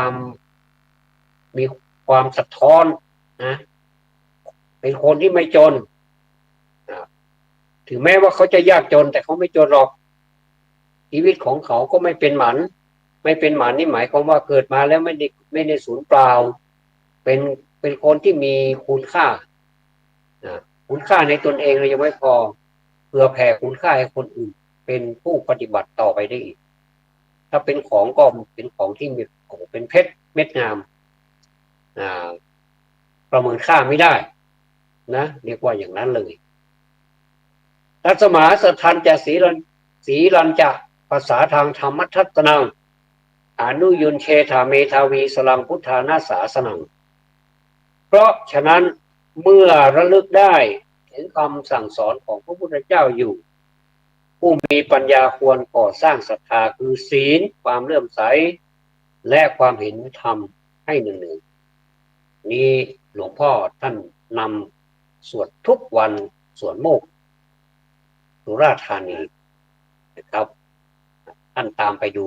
ามสะท้อนนะเป็นคนที่ไม่จนถึงแม้ว่าเขาจะยากจนแต่เขาไม่จนหรอกชีวิตของเขาก็ไม่เป็นหมันนี่หมายความว่าเกิดมาแล้วไม่ได้สูญเปล่าเป็นคนที่มีคุณค่าคุณค่าในตนเองเลยยังไม่พอเพื่อแผ่คุณค่าให้คนอื่นเป็นผู้ปฏิบัติต่อไปได้อีกถ้าเป็นของก็เป็นของที่มีเป็นเพชรเม็ดงามประเมินค่าไม่ได้นะเรียกว่าอย่างนั้นเลยตัสมาสัทธันจะสีรันจะภาษาทางธรรมทัศนังอนุยุนเชธาเมธาวีสลังพุทธานาสาสนังเพราะฉะนั้นเมื่อระลึกได้ถึงคำสั่งสอนของพระพุทธเจ้าอยู่ผู้มีปัญญาควรก่อสร้างศรัทธาคือศีลความเลื่อมใสและความเห็นธรรมให้หนึ่งนี้หลวงพ่อท่านนำสวดทุกวันสวดโมกข์สุราษฎร์ธานีนะครับท่านตามไปดู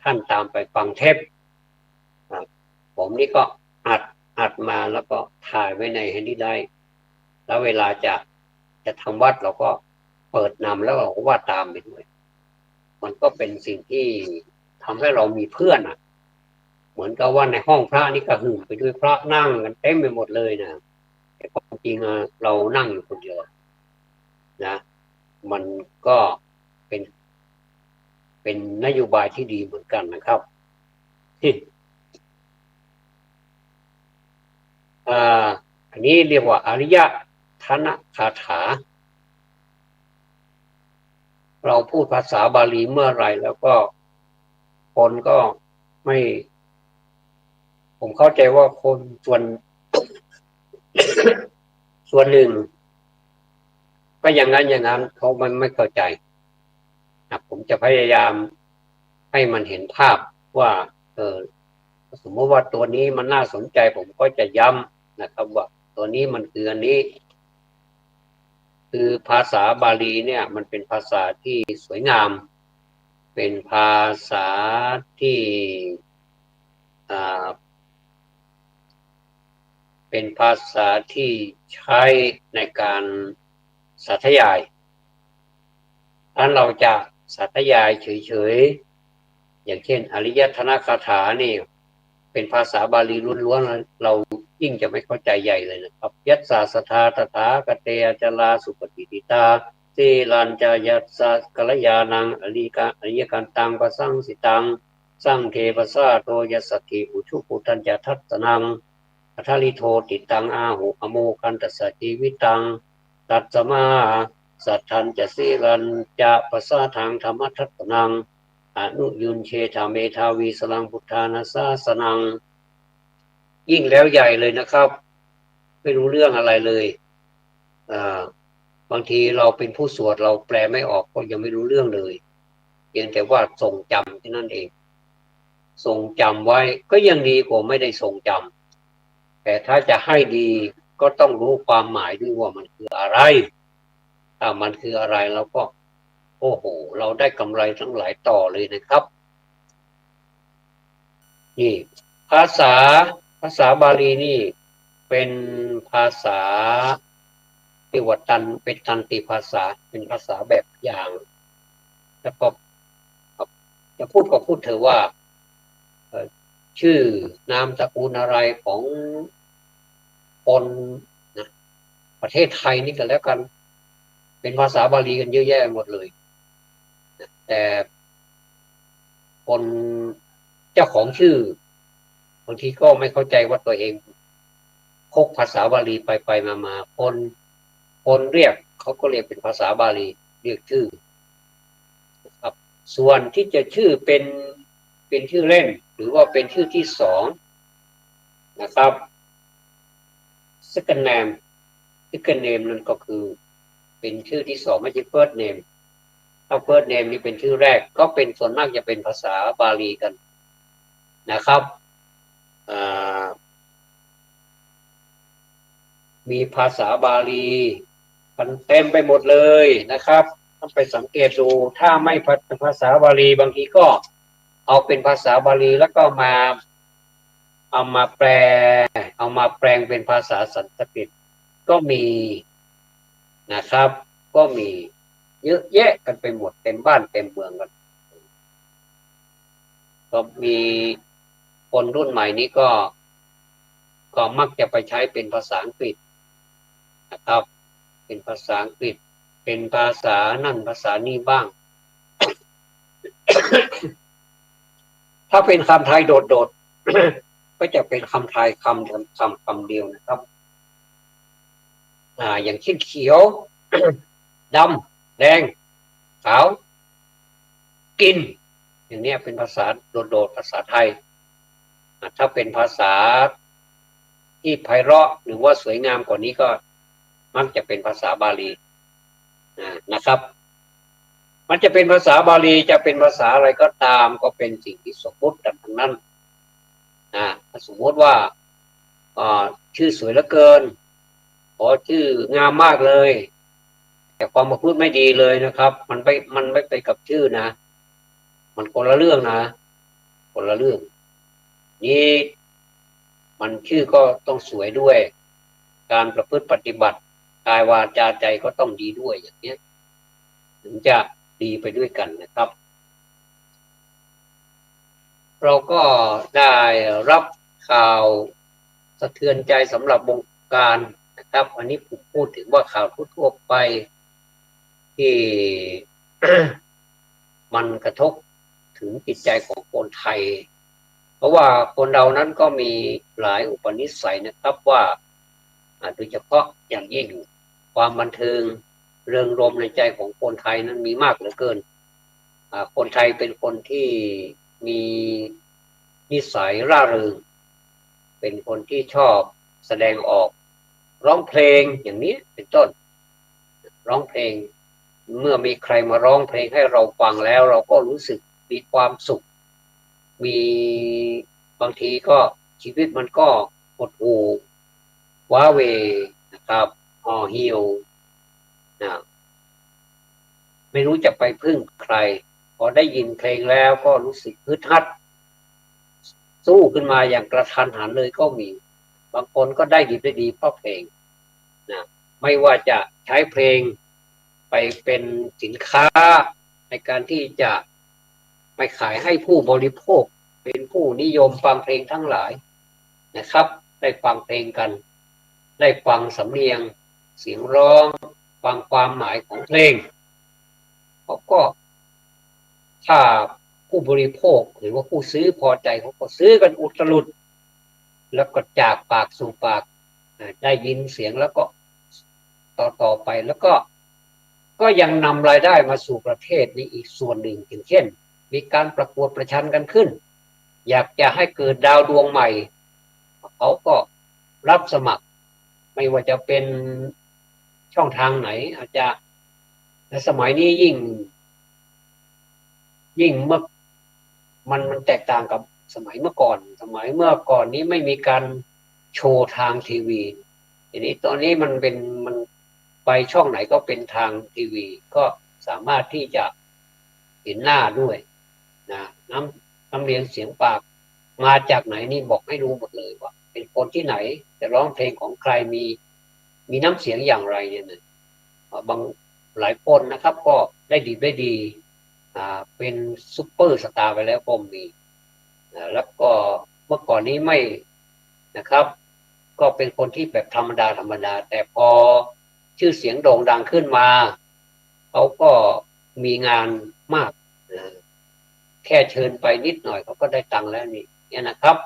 ท่านตามไปฟังเทปผมนี่ก็อัดมาแล้วก็ถ่ายไว้ในแฮนดี้ไดรฟ์แล้วเวลาจะทำวัดเราก็เปิดนำแล้วเราก็ว่าตามไปด้วยมันก็เป็นสิ่งที่ทำให้เรามีเพื่อนเหมือนกับว่าในห้องพระนี่ก็หึ่มไปด้วยพระนั่งกันเต็มไปหมดเลยนะแต่ความจริงเรานั่งอยู่คนเดียวนะมันก็เป็นนโยบายที่ดีเหมือนกันนะครับอันนี้เรียกว่าอริยธนคาถาเราพูดภาษาบาลีเมื่อไหร่แล้วก็คนก็ไม่ผมเข้าใจว่าคนส่วนหนึ่งก็อย่างนั้นเขามันไม่เข้าใจผมจะพยายามให้มันเห็นภาพว่าสมมติว่าตัวนี้มันน่าสนใจผมก็จะย้ำนะครับว่าตัวนี้มันคืออันนี้คือภาษาบาลีเนี่ยมันเป็นภาษาที่สวยงามเป็นภาษาที่เป็นภาษาที่ใช้ในการสาธยายถ้าเราจะสาธยายเฉยๆอย่างเช่นอริยธนคาถานี่เป็นภาษาบาลีล้วนๆเรายิ่งจะไม่เข้าใจใหญ่เลยนะครับยัสสะสทาตถาคเตอจลาสุปฏิติตาสีลัญจายัสสะกัลยานังอริยกันตังปะสังสิตังสังเทปสาโทยัสสติอุชุปุตัญจทัตนังอัทลิโทติตังอาหุอโมคันตัสสะชีวิตังตัตสมาสัทธันจะสีรันจะภาษาทางธรรมทัตนังอนุยุนเชธาเมธาวีสลังพุทธานาสาสนังยิ่งแล้วใหญ่เลยนะครับไม่รู้เรื่องอะไรเลยบางทีเราเป็นผู้สวดเราแปลไม่ออกก็ยังไม่รู้เรื่องเลย พียงแต่ว่าทรงจำแค่นั้นเองทรงจำไว้ก็ยังดีกว่าไม่ได้ทรงจำแต่ถ้าจะให้ดีก็ต้องรู้ความหมายด้วยว่ามันคืออะไรถ้ามันคืออะไรเราก็โอ้โหเราได้กำไรทั้งหลายต่อเลยนะครับนี่ภาษาบาลีนี่เป็นภาษาที่ว่าเป็นตันติภาษาเป็นภาษาแบบอย่างแล้วก็จะพูดก็พูดเถอะว่าชื่อนามสกุลอะไรของคนนะประเทศไทยนี่กันแล้วกันเป็นภาษาบาลีกันเยอะแยะหมดเลยแต่คนเจ้าของชื่อบางทีก็ไม่เข้าใจว่าตัวเองพกภาษาบาลีไปมาคนเรียกเขาก็เรียกเป็นภาษาบาลีเรียกชื่อครับส่วนที่จะชื่อเป็นชื่อเล่นหรือว่าเป็นชื่อที่สองนะครับ second name นั่นก็คือเป็นชื่อที่สองไม่ใช่ first name ถ้า first name นี่เป็นชื่อแรกก็เป็นส่วนมากจะเป็นภาษาบาลีกันนะครับมีภาษาบาลีมันเต็มไปหมดเลยนะครับต้องไปสังเกตดูถ้าไม่ภาษาบาลีบางทีก็เอาเป็นภาษาบาลีแล้วก็เอามาแปลงเป็นภาษาสันสกฤตก็มีนะครับก็มีเยอะแยะกันไปหมดเต็มบ้านเต็มเมืองกันก็มีคนรุ่นใหม่นี้ก็มักจะไปใช้เป็นภาษาอังกฤษนะครับเป็นภาษาอังกฤษเป็นภาษานั่นภาษานี่บ้าง ถ้าเป็นคำไทยโดดๆ ก็จะเป็นคำไทยคำเดียวนะครับอย่างเช่นเขียว ดำแดงขาวกินอย่างนี้เป็นภาษาโดดๆภาษาไทยถ้าเป็นภาษาที่ไพเราะหรือว่าสวยงามกว่านี้ก็มักจะเป็นภาษาบาลีนะครับมันจะเป็นภาษาบาลีจะเป็นภาษาอะไรก็ตามก็เป็นสิ่งที่สมมติกันทั้งนั้นสมมติว่าชื่อสวยเหลือเกินชื่องามมากเลยแต่ความประพฤติไม่ดีเลยนะครับมันไม่ไปกับชื่อนะมันคนละเรื่องนะคนละเรื่องนี่มันชื่อก็ต้องสวยด้วยการประพฤติปฏิบัติกายวาจาใจก็ต้องดีด้วยอย่างนี้ถึงจะดีไปด้วยกันนะครับเราก็ได้รับข่าวสะเทือนใจสำหรับวงการนะครับอันนี้ผมพูดถึงว่าข่าวทั่วไปที่ มันกระทบถึงจิตใจของคนไทยเพราะว่าคนเรานั้นก็มีหลายอุปนิสัยนะครับว่าโดยเฉพาะอย่างยิ่งความบันเทิงเริงรมย์ในใจของคนไทยนั้นมีมากเหลือเกินคนไทยเป็นคนที่มีนิสัยร่าเริงเป็นคนที่ชอบแสดงออกร้องเพลงอย่างนี้เป็นต้นร้องเพลงเมื่อมีใครมาร้องเพลงให้เราฟังแล้วเราก็รู้สึกมีความสุขมีบางทีก็ชีวิตมันก็หดหู่ว้าเหวนะครับห่อเหี่ยวนะไม่รู้จะไปพึ่งใครพอได้ยินเพลงแล้วก็รู้สึกฮึดฮัดสู้ขึ้นมาอย่างกระทันหันเลยก็มีบางคนก็ได้ดีได้ดีเพราะเพลงนะไม่ว่าจะใช้เพลงไปเป็นสินค้าในการที่จะไปขายให้ผู้บริโภคเป็นผู้นิยมฟังเพลงทั้งหลายนะครับได้ฟังเพลงกันได้ฟังสำเนียงเสียงร้องฟังความหมายของเพลงเขาก็ถ้าผู้บริโภคหรือว่าผู้ซื้อพอใจเขาก็ซื้อกันอุตลุดแล้วก็จากปากสู่ปากได้ยินเสียงแล้วก็ต่อไปแล้วก็ยังนำรายได้มาสู่ประเทศนี้อีกส่วนหนึ่งอย่างเช่นมีการประกวดประชันกันขึ้นอยากจะให้เกิดดาวดวงใหม่เขาก็รับสมัครไม่ว่าจะเป็นช่องทางไหนอาจจะในสมัยนี้ยิ่ง ยิ่งเมื่อมันแตกต่างกับสมัยเมื่อก่อนสมัยเมื่อก่อนนี้ไม่มีการโชว์ทางทีวีทีนี้ตอนนี้มันไปช่องไหนก็เป็นทางทีวีก็สามารถที่จะเห็นหน้าด้วยนะน้ำเรียงเสียงปากมาจากไหนนี่บอกให้รู้หมดเลยว่าเป็นคนที่ไหนจะร้องเพลงของใครมีน้ำเสียงอย่างไรเนี่ยนะบางหลายคนนะครับก็ได้ดีเป็นซุปเปอร์สตาร์ไปแล้วก็มีแล้วก็เมื่อก่อนนี้ไม่นะครับ ก็เป็นคนที่แบบธรรมดาแต่พอชื่อเสียงโด่งดังขึ้นมาเขาก็มีงานมากแค่เชิญไปนิดหน่อยเขาก็ได้ตังค์แล้วนี่เนี่ยนะครับ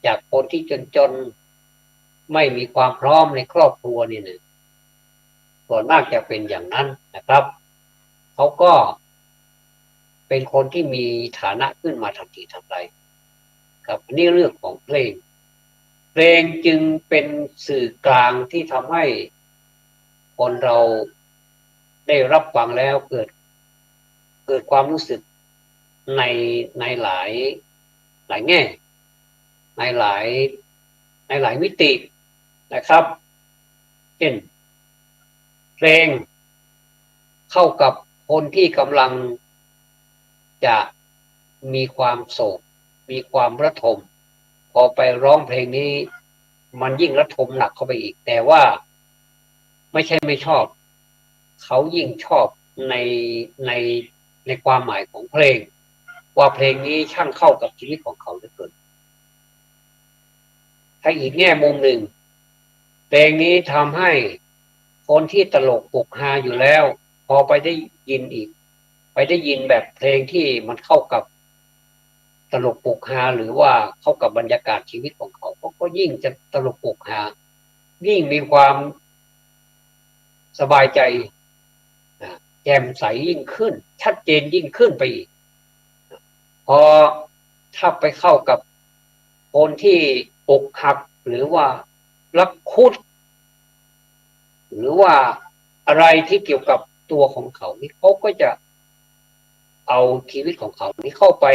จากคนที่จนไม่มีความพร้อมในครอบครัวนี่นะส่วนมากจะเป็นอย่างนั้นนะครับเขาก็เป็นคนที่มีฐานะขึ้นมาทันทีทันใดครับนี่เรื่องของเพลงจึงเป็นสื่อกลางที่ทำให้คนเราได้รับฟังแล้วเกิดความรู้สึกในในหลายแง่ในหลายมิตินะครับเช่นเพลงเข้ากับคนที่กำลังจะมีความโศกมีความระทมพอไปร้องเพลงนี้มันยิ่งระทมหนักเข้าไปอีกแต่ว่าไม่ใช่ไม่ชอบเขายิ่งชอบในในในความหมายของเพลงว่าเพลงนี้ช่างเข้ากับชีวิตของเขาเหลือเกินถ้าอีกแง่มุมหนึ่งเพลงนี้ทำให้คนที่ตลกปกฮาอยู่แล้วพอไปได้ยินอีกไปได้ยินแบบเพลงที่มันเข้ากับตลกปกฮาหรือว่าเข้ากับบรรยากาศชีวิตของเขาก็ยิ่งจะตลกปกฮายิ่งมีความสบายใจแจ่มใสยิ่งขึ้นชัดเจนยิ่งขึ้นไปอีกพอถ้าไปเข้ากับคนที่อกหักหรือว่ารักคุดหรือว่าอะไรที่เกี่ยวกับตัวของเขานี่เขาก็จะเอาชีวิตของเขานี่เข้าไป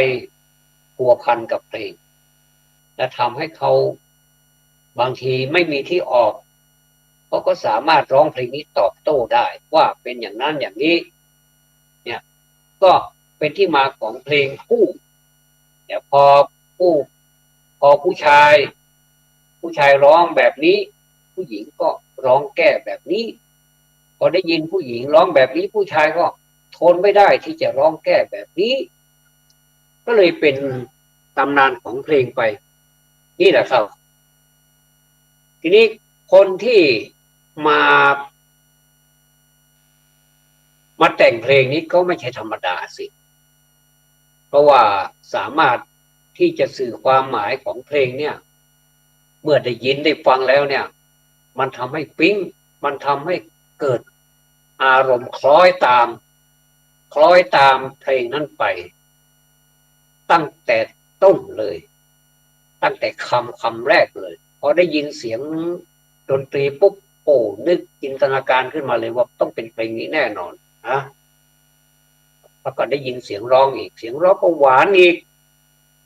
พัวพันกับเพลงและทำให้เขาบางทีไม่มีที่ออกเขาก็สามารถร้องเพลงนี้ตอบโต้ได้ว่าเป็นอย่างนั้นอย่างนี้เนี่ยก็เป็นที่มาของเพลงคู่เนี่ยผู้พอผู้ชายร้องแบบนี้ผู้หญิงก็ร้องแก้แบบนี้พอได้ยินผู้หญิงร้องแบบนี้ผู้ชายก็ทนไม่ได้ที่จะร้องแก้แบบนี้ก็เลยเป็นตำนานของเพลงไปนี่แหละครับทีนี้คนที่มามาแต่งเพลงนี้ก็ไม่ใช่ธรรมดาสิเพราะว่าสามารถที่จะสื่อความหมายของเพลงเนี่ยเมื่อได้ยินได้ฟังแล้วเนี่ยมันทำให้ปิ๊งมันทำให้เกิดอารมณ์คล้อยตามเพลงนั้นไปตั้งแต่ต้นเลยตั้งแต่คำแรกเลยพอได้ยินเสียงดนตรีปุ๊บโอ้นึกจินตนาการขึ้นมาเลยว่าต้องเป็นเพลงนี้แน่นอนนะแล้วก็ได้ยินเสียงร้องอีกเสียงร้องก็หวานอีก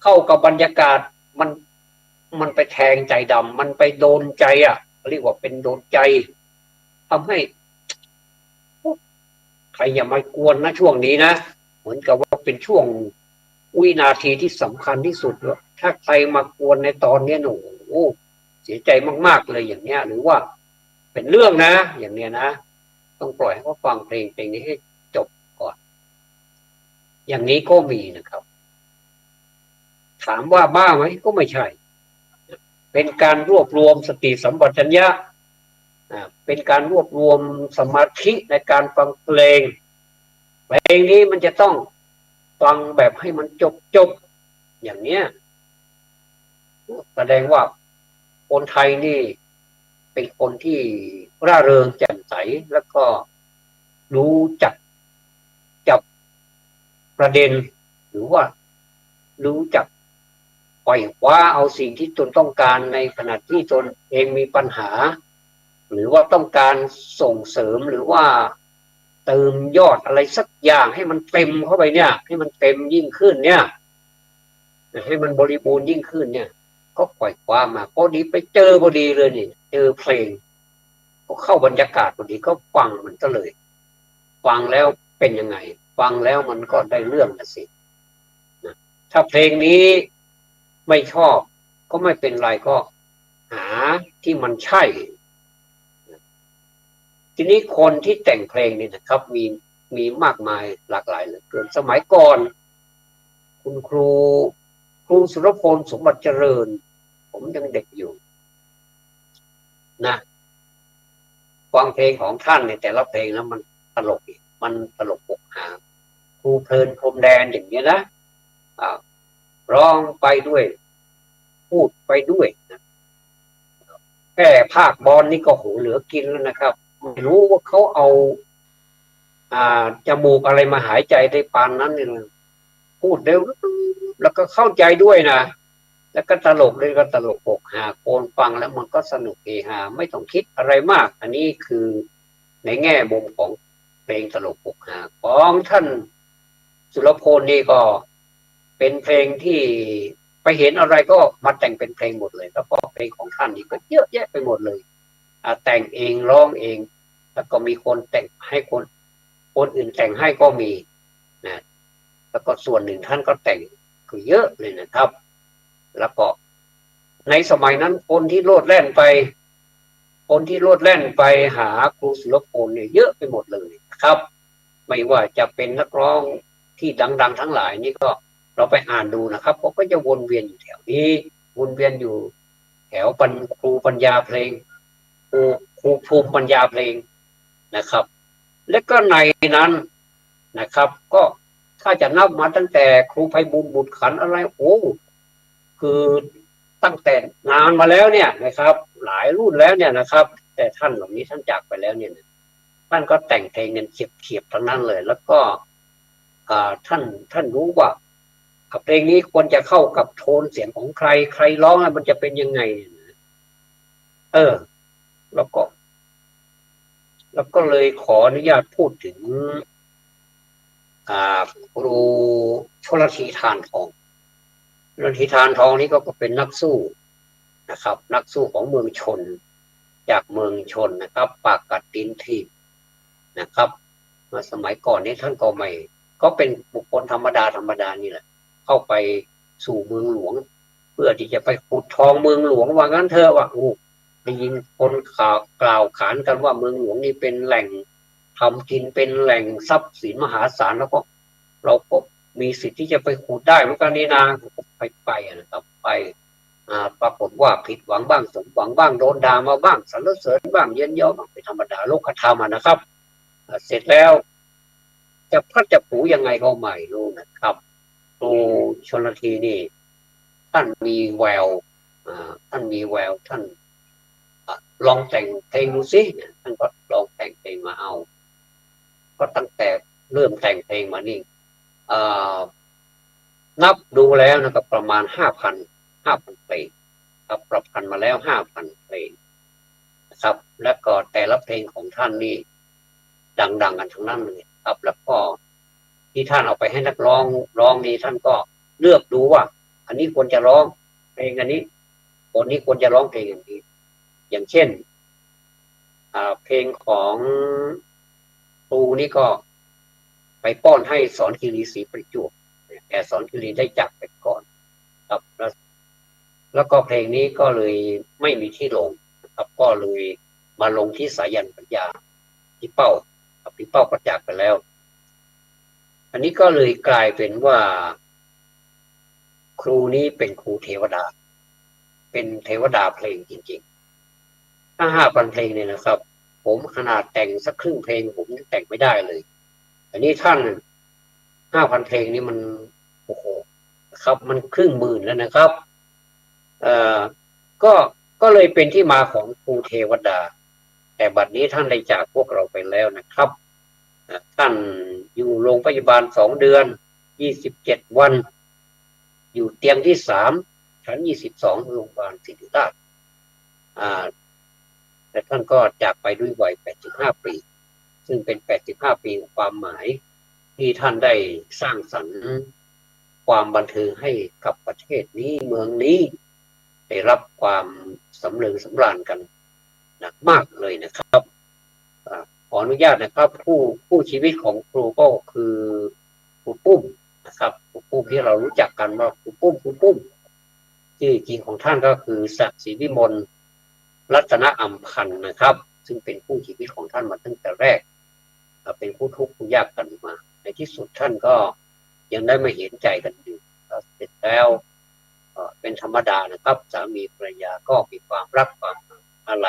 เข้ากับบรรยากาศมันมันไปแทงใจดำมันไปโดนใจเรียกว่าเป็นโดนใจทำให้ใครอย่ามากวนนะช่วงนี้นะเหมือนกับว่าเป็นช่วงวินาทีที่สำคัญที่สุดเลยถ้าใครมากวนในตอนนี้หนูเสียใจมากๆเลยอย่างเนี้ยหรือว่าเป็นเรื่องนะอย่างเนี้ยนะต้องปล่อยให้เขาฟังเพลงนี้ให้จบก่อนอย่างนี้ก็มีนะครับถามว่าบ้าไหมก็ไม่ใช่เป็นการรวบรวมสติสัมปชัญญะเป็นการรวบรวมสมาธิในการฟังเพลงนี้มันจะต้องฟังแบบให้มันจบอย่างเนี้ยแสดงว่าคนไทยนี่เป็นคนที่ร่าเริงแจ่มใสแล้วก็รู้จักจับประเด็นหรือว่ารู้จักปล่อยคว้าเอาสิ่งที่ตนต้องการในขณะที่ตนเองมีปัญหาหรือว่าต้องการส่งเสริมหรือว่า เติมยอดอะไรสักอย่างให้มันเต็มเข้าไปเนี่ยให้มันเต็มยิ่งขึ้นเนี่ยให้มันบริบูรณ์ยิ่งขึ้นเนี่ยก็ปล่อยความมาพอดีไปเจอพอดีเลยนี่เจอเพลงก็เข้าบรรยากาศพอดีก็ฟังมันก็เลยฟังแล้วเป็นยังไงฟังแล้วมันก็ได้เรื่องนะสินะถ้าเพลงนี้ไม่ชอบก็ไม่เป็นไรก็หาที่มันใช่ทีนี้คนที่แต่งเพลงนี่นะครับมีมากมายหลากหลายเหลือเกินสมัยก่อนคุณครูสุรพลสมบัติเจริญผมยังเด็กอยู่นะฟังเพลงของท่านในแต่ละเพลงแล้วมันตลกมันตลกปกหาครูเพลินพรมแดนอย่างนี้นะร้องไปด้วยพูดไปด้วยนะแค่ภาคบอลนี่ก็โหเหลือกินแล้วนะครับไม่รู้ว่าเขาเอาจมูกอะไรมาหายใจได้ปานนั้นเนี่ยพูดเร็วแล้วก็เข้าใจด้วยนะแล้วก็ตลกด้วยก็ตลกปกหาโคนฟังแล้วมันก็สนุกเฮฮาไม่ต้องคิดอะไรมากอันนี้คือในแง่มุมของเพลงตลกปกหาของท่านสุรพลนี่ก็เป็นเพลงที่ไปเห็นอะไรก็มาแต่งเป็นเพลงหมดเลยแล้วก็เพลงของท่านนี่ก็เยอะแยะไปหมดเลยแต่งเองร้องเองแล้วก็มีคนแต่งให้คนอื่นแต่งให้ก็มีนะแล้วก็ส่วนหนึ่งท่านก็แต่งก็เยอะเลยนะครับแล้วก็ในสมัยนั้นคนที่โลดแล่นไปหาครูศิลปพลเนี่ยเยอะไปหมดเลยครับไม่ว่าจะเป็นนักร้องที่ดังๆทั้งหลายนี่ก็เราไปอ่านดูนะครับเขาก็จะวนเวียนอยู่แถวนี้วนเวียนอยู่แถวครูปัญญาเพลงครูภูมิปัญญาเพลงนะครับและก็ในนั้นนะครับก็ถ้าจะนับมาตั้งแต่ครูไพบูลย์บุตรขันอะไรโอ้คือตั้งแต่นานมาแล้วเนี่ยนะครับหลายรุ่นแล้วเนี่ยนะครับแต่ท่านเหล่านี้ท่านจากไปแล้วเนี่ยท่านก็แต่งเพลงเงินเฉียบๆทั้งนั้นเลยแล้วก็ท่านรู้ว่าเพลงนี้ควรจะเข้ากับโทนเสียงของใครร้องแล้วมันจะเป็นยังไงเออแล้วก็เลยขออนุญาตพูดถึงครูชลธีทานทองชลธีทานทองนี่ก็เป็นนักสู้นะครับนักสู้ของเมืองชนจากเมืองชนนะครับปากกัดตีนถีบนะครับเมื่อสมัยก่อนนี้ท่านก็ไม่ก็เป็นบุคคลธรรมดานี่แหละเข้าไปสู่เมืองหลวงเพื่อที่จะไปขุดทองเมืองหลวงว่างั้นเถอะว่าได้ยินคนกล่าวขานกันว่าเมืองหลวงนี่เป็นแหล่งทำกินเป็นแหล่งทรัพย์สินมหาศาลแล้วก็เราก็มีสิทธิ์ที่จะไปขุดได้เหมือนกันนี่นาไปนะครับไปปรากฏว่าผิดหวังบ้างสมหวังบ้างโดนด่ามาบ้างสรรเสริญบ้างเย้นยอบ้างเป็นธรรมดาโลกธรรมนะครับเสร็จแล้วจะพลัดจะผูยังไงก็ไม่รู้นะครับครูชลธีนี่ท่านมีแววท่านลองแต่งเพลงดูสิท่านก็ลองแต่งเพลงมาเอาก็ตั้งแต่เริ่มแต่งเพลงมานี่นับดูแล้วนะครับประมาณ5,000เพลงครับประพันธ์มาแล้ว5,000เพลงนะครับแล้วก็แต่ละเพลงของท่านนี่ดังกันทั้งนั้นเลยครับแล้วก็ที่ท่านเอาไปให้นักร้องนี่ท่านก็เลือกดูว่าอันนี้ควรจะร้องเพลงอันนี้คนนี้ควรจะร้องเพลงอย่างนี้อย่างเช่นเพลงของครูนี่ก็ไปป้อนให้สอนคีรีศรีประจวบแต่สอนคีรีได้จากไปก่อนครับแล้วก็เพลงนี้ก็เลยไม่มีที่ลงนะครับก็เลยมาลงที่สายันปัญญาพี่เป้าประจักษ์ไปแล้วอันนี้ก็เลยกลายเป็นว่าครูนี้เป็นครูเทวดาเป็นเทวดาเพลงจริงๆถ้า5,000เพลงเนี่ยนะครับผมขนาดแต่งสักครึ่งเพลงผมยังแต่งไม่ได้เลยอันนี้ท่าน5,000เพลงนี้มันโอ้โหครับมันครึ่งหมื่นแล้วนะครับเอ่อก็ก็เลยเป็นที่มาของครูเทวดาแต่บัดนี้ท่านได้จากพวกเราไปแล้วนะครับท่านอยู่โรงพยาบาล2 เดือน27 วันอยู่เตียงที่3 ชั้น 22โรงพยาบาลศิริราชแต่ท่านก็จากไปด้วยวัย85 ปี ซึ่งเป็น85ปีของความหมายที่ท่านได้สร้างสรรค์ความบันเทิงให้กับประเทศนี้เมืองนี้ได้รับความสำเริงสำราญกันหนักมากเลยนะครับขออนุญาตนะครับผู้ชีวิตของครูก็คือครูปุ้มนะครับครูปุ้มที่เรารู้จักกันว่าครูปุ้มชื่อจริงของท่านก็คือศักดิ์ศรีวิมลรัตนอัมพันธ์นะครับซึ่งเป็นผู้ชีวิตของท่านมาตั้งแต่แรกเป็นผู้ทุกข์ผู้ยากกันมาในที่สุดท่านก็ยังได้มาเห็นใจกันอยู่เสร็จแล้วเป็นธรรมดานะครับสามีภรรยาก็มีความรักความอะไร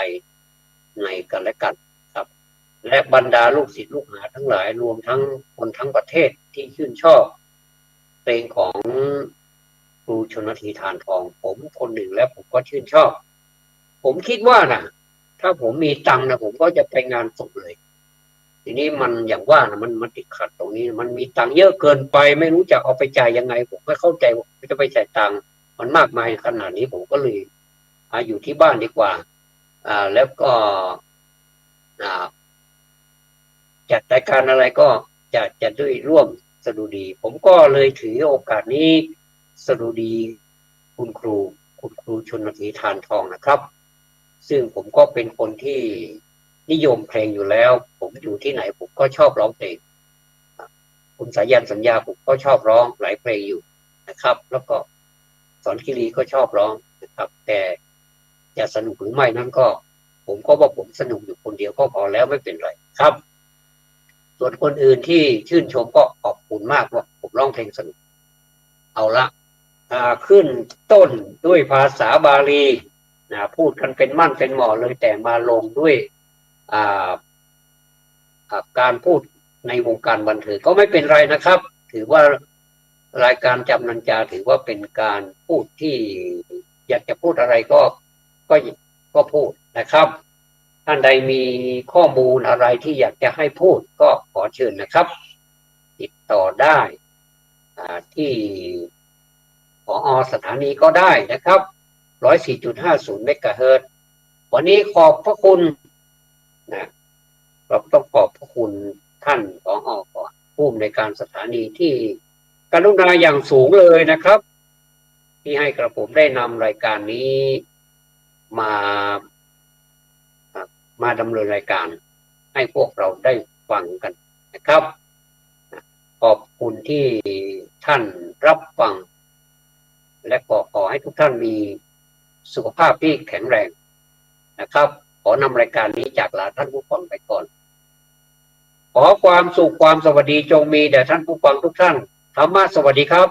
ในกันและกันครับและบรรดาลูกศิษย์ลูกหาทั้งหลายรวมทั้งคนทั้งประเทศที่ชื่นชอบเพลงของครูชนนาทีทานทองผมคนหนึ่งและผมก็ชื่นชอบผมคิดว่านะถ้าผมมีตังค์นะผมก็จะไปงานศพเลยทีนี้มันอย่างว่านะมันติดขัดตรงนี้มันมีตังค์เยอะเกินไปไม่รู้จะเอาไปจ่ายยังไงผมไม่เข้าใจว่าจะไปจ่ายตังค์มันมากมายขนาดนี้ผมก็เลยอยู่ที่บ้านดีกว่าแล้วก็จัดรายการอะไรก็จะด้วยร่วมสดุดีผมก็เลยถือโอกาสนี้สดุดีคุณครูชนนาทีทานทองนะครับซึ่งผมก็เป็นคนที่นิยมเพลงอยู่แล้วผมอยู่ที่ไหนผมก็ชอบร้องเพลงคุณสายันสัญญาผมก็ชอบร้องหลายเพลงอยู่นะครับแล้วก็สอนคีรีก็ชอบร้องนะครับแต่จะสนุกหรือไม่นั้นก็ผมก็ว่าผมสนุกอยู่คนเดียวก็พอแล้วไม่เป็นไรครับส่วนคนอื่นที่ชื่นชมก็ขอบคุณมากว่าผมร้องเพลงสนุกเอาละขึ้นต้นด้วยภาษาบาลีพูดกันเป็นมั่นเป็นหมอเลยแต่มาลงด้วยการพูดในวงการบันเทิงก็ไม่เป็นไรนะครับถือว่ารายการจำนันจาถือว่าเป็นการพูดที่อยากจะพูดอะไรก็พูดนะครับท่านใดมีข้อมูลอะไรที่อยากจะให้พูดก็ขอเชิญนะครับติดต่อได้ที่ผอ.สถานีก็ได้นะครับ104.50 เมกะเฮิรตซ์วันนี้ขอบพระคุณนะเราต้องขอบพระคุณท่านผอ.ก่อนผู้อำนวยการสถานีที่กรุณาอย่างสูงเลยนะครับที่ให้กระผมได้นำรายการนี้มาดำเนินรายการให้พวกเราได้ฟังกันนะครับขอบคุณที่ท่านรับฟังและขอให้ทุกท่านมีสุขภาพที่แข็งแรงนะครับขอนำรายการนี้จากลาท่านผู้ฟังไปก่อนขอความสุขความสวัสดีจงมีแด่ท่านผู้ฟังทุกท่านธรรมะสวัสดีครับ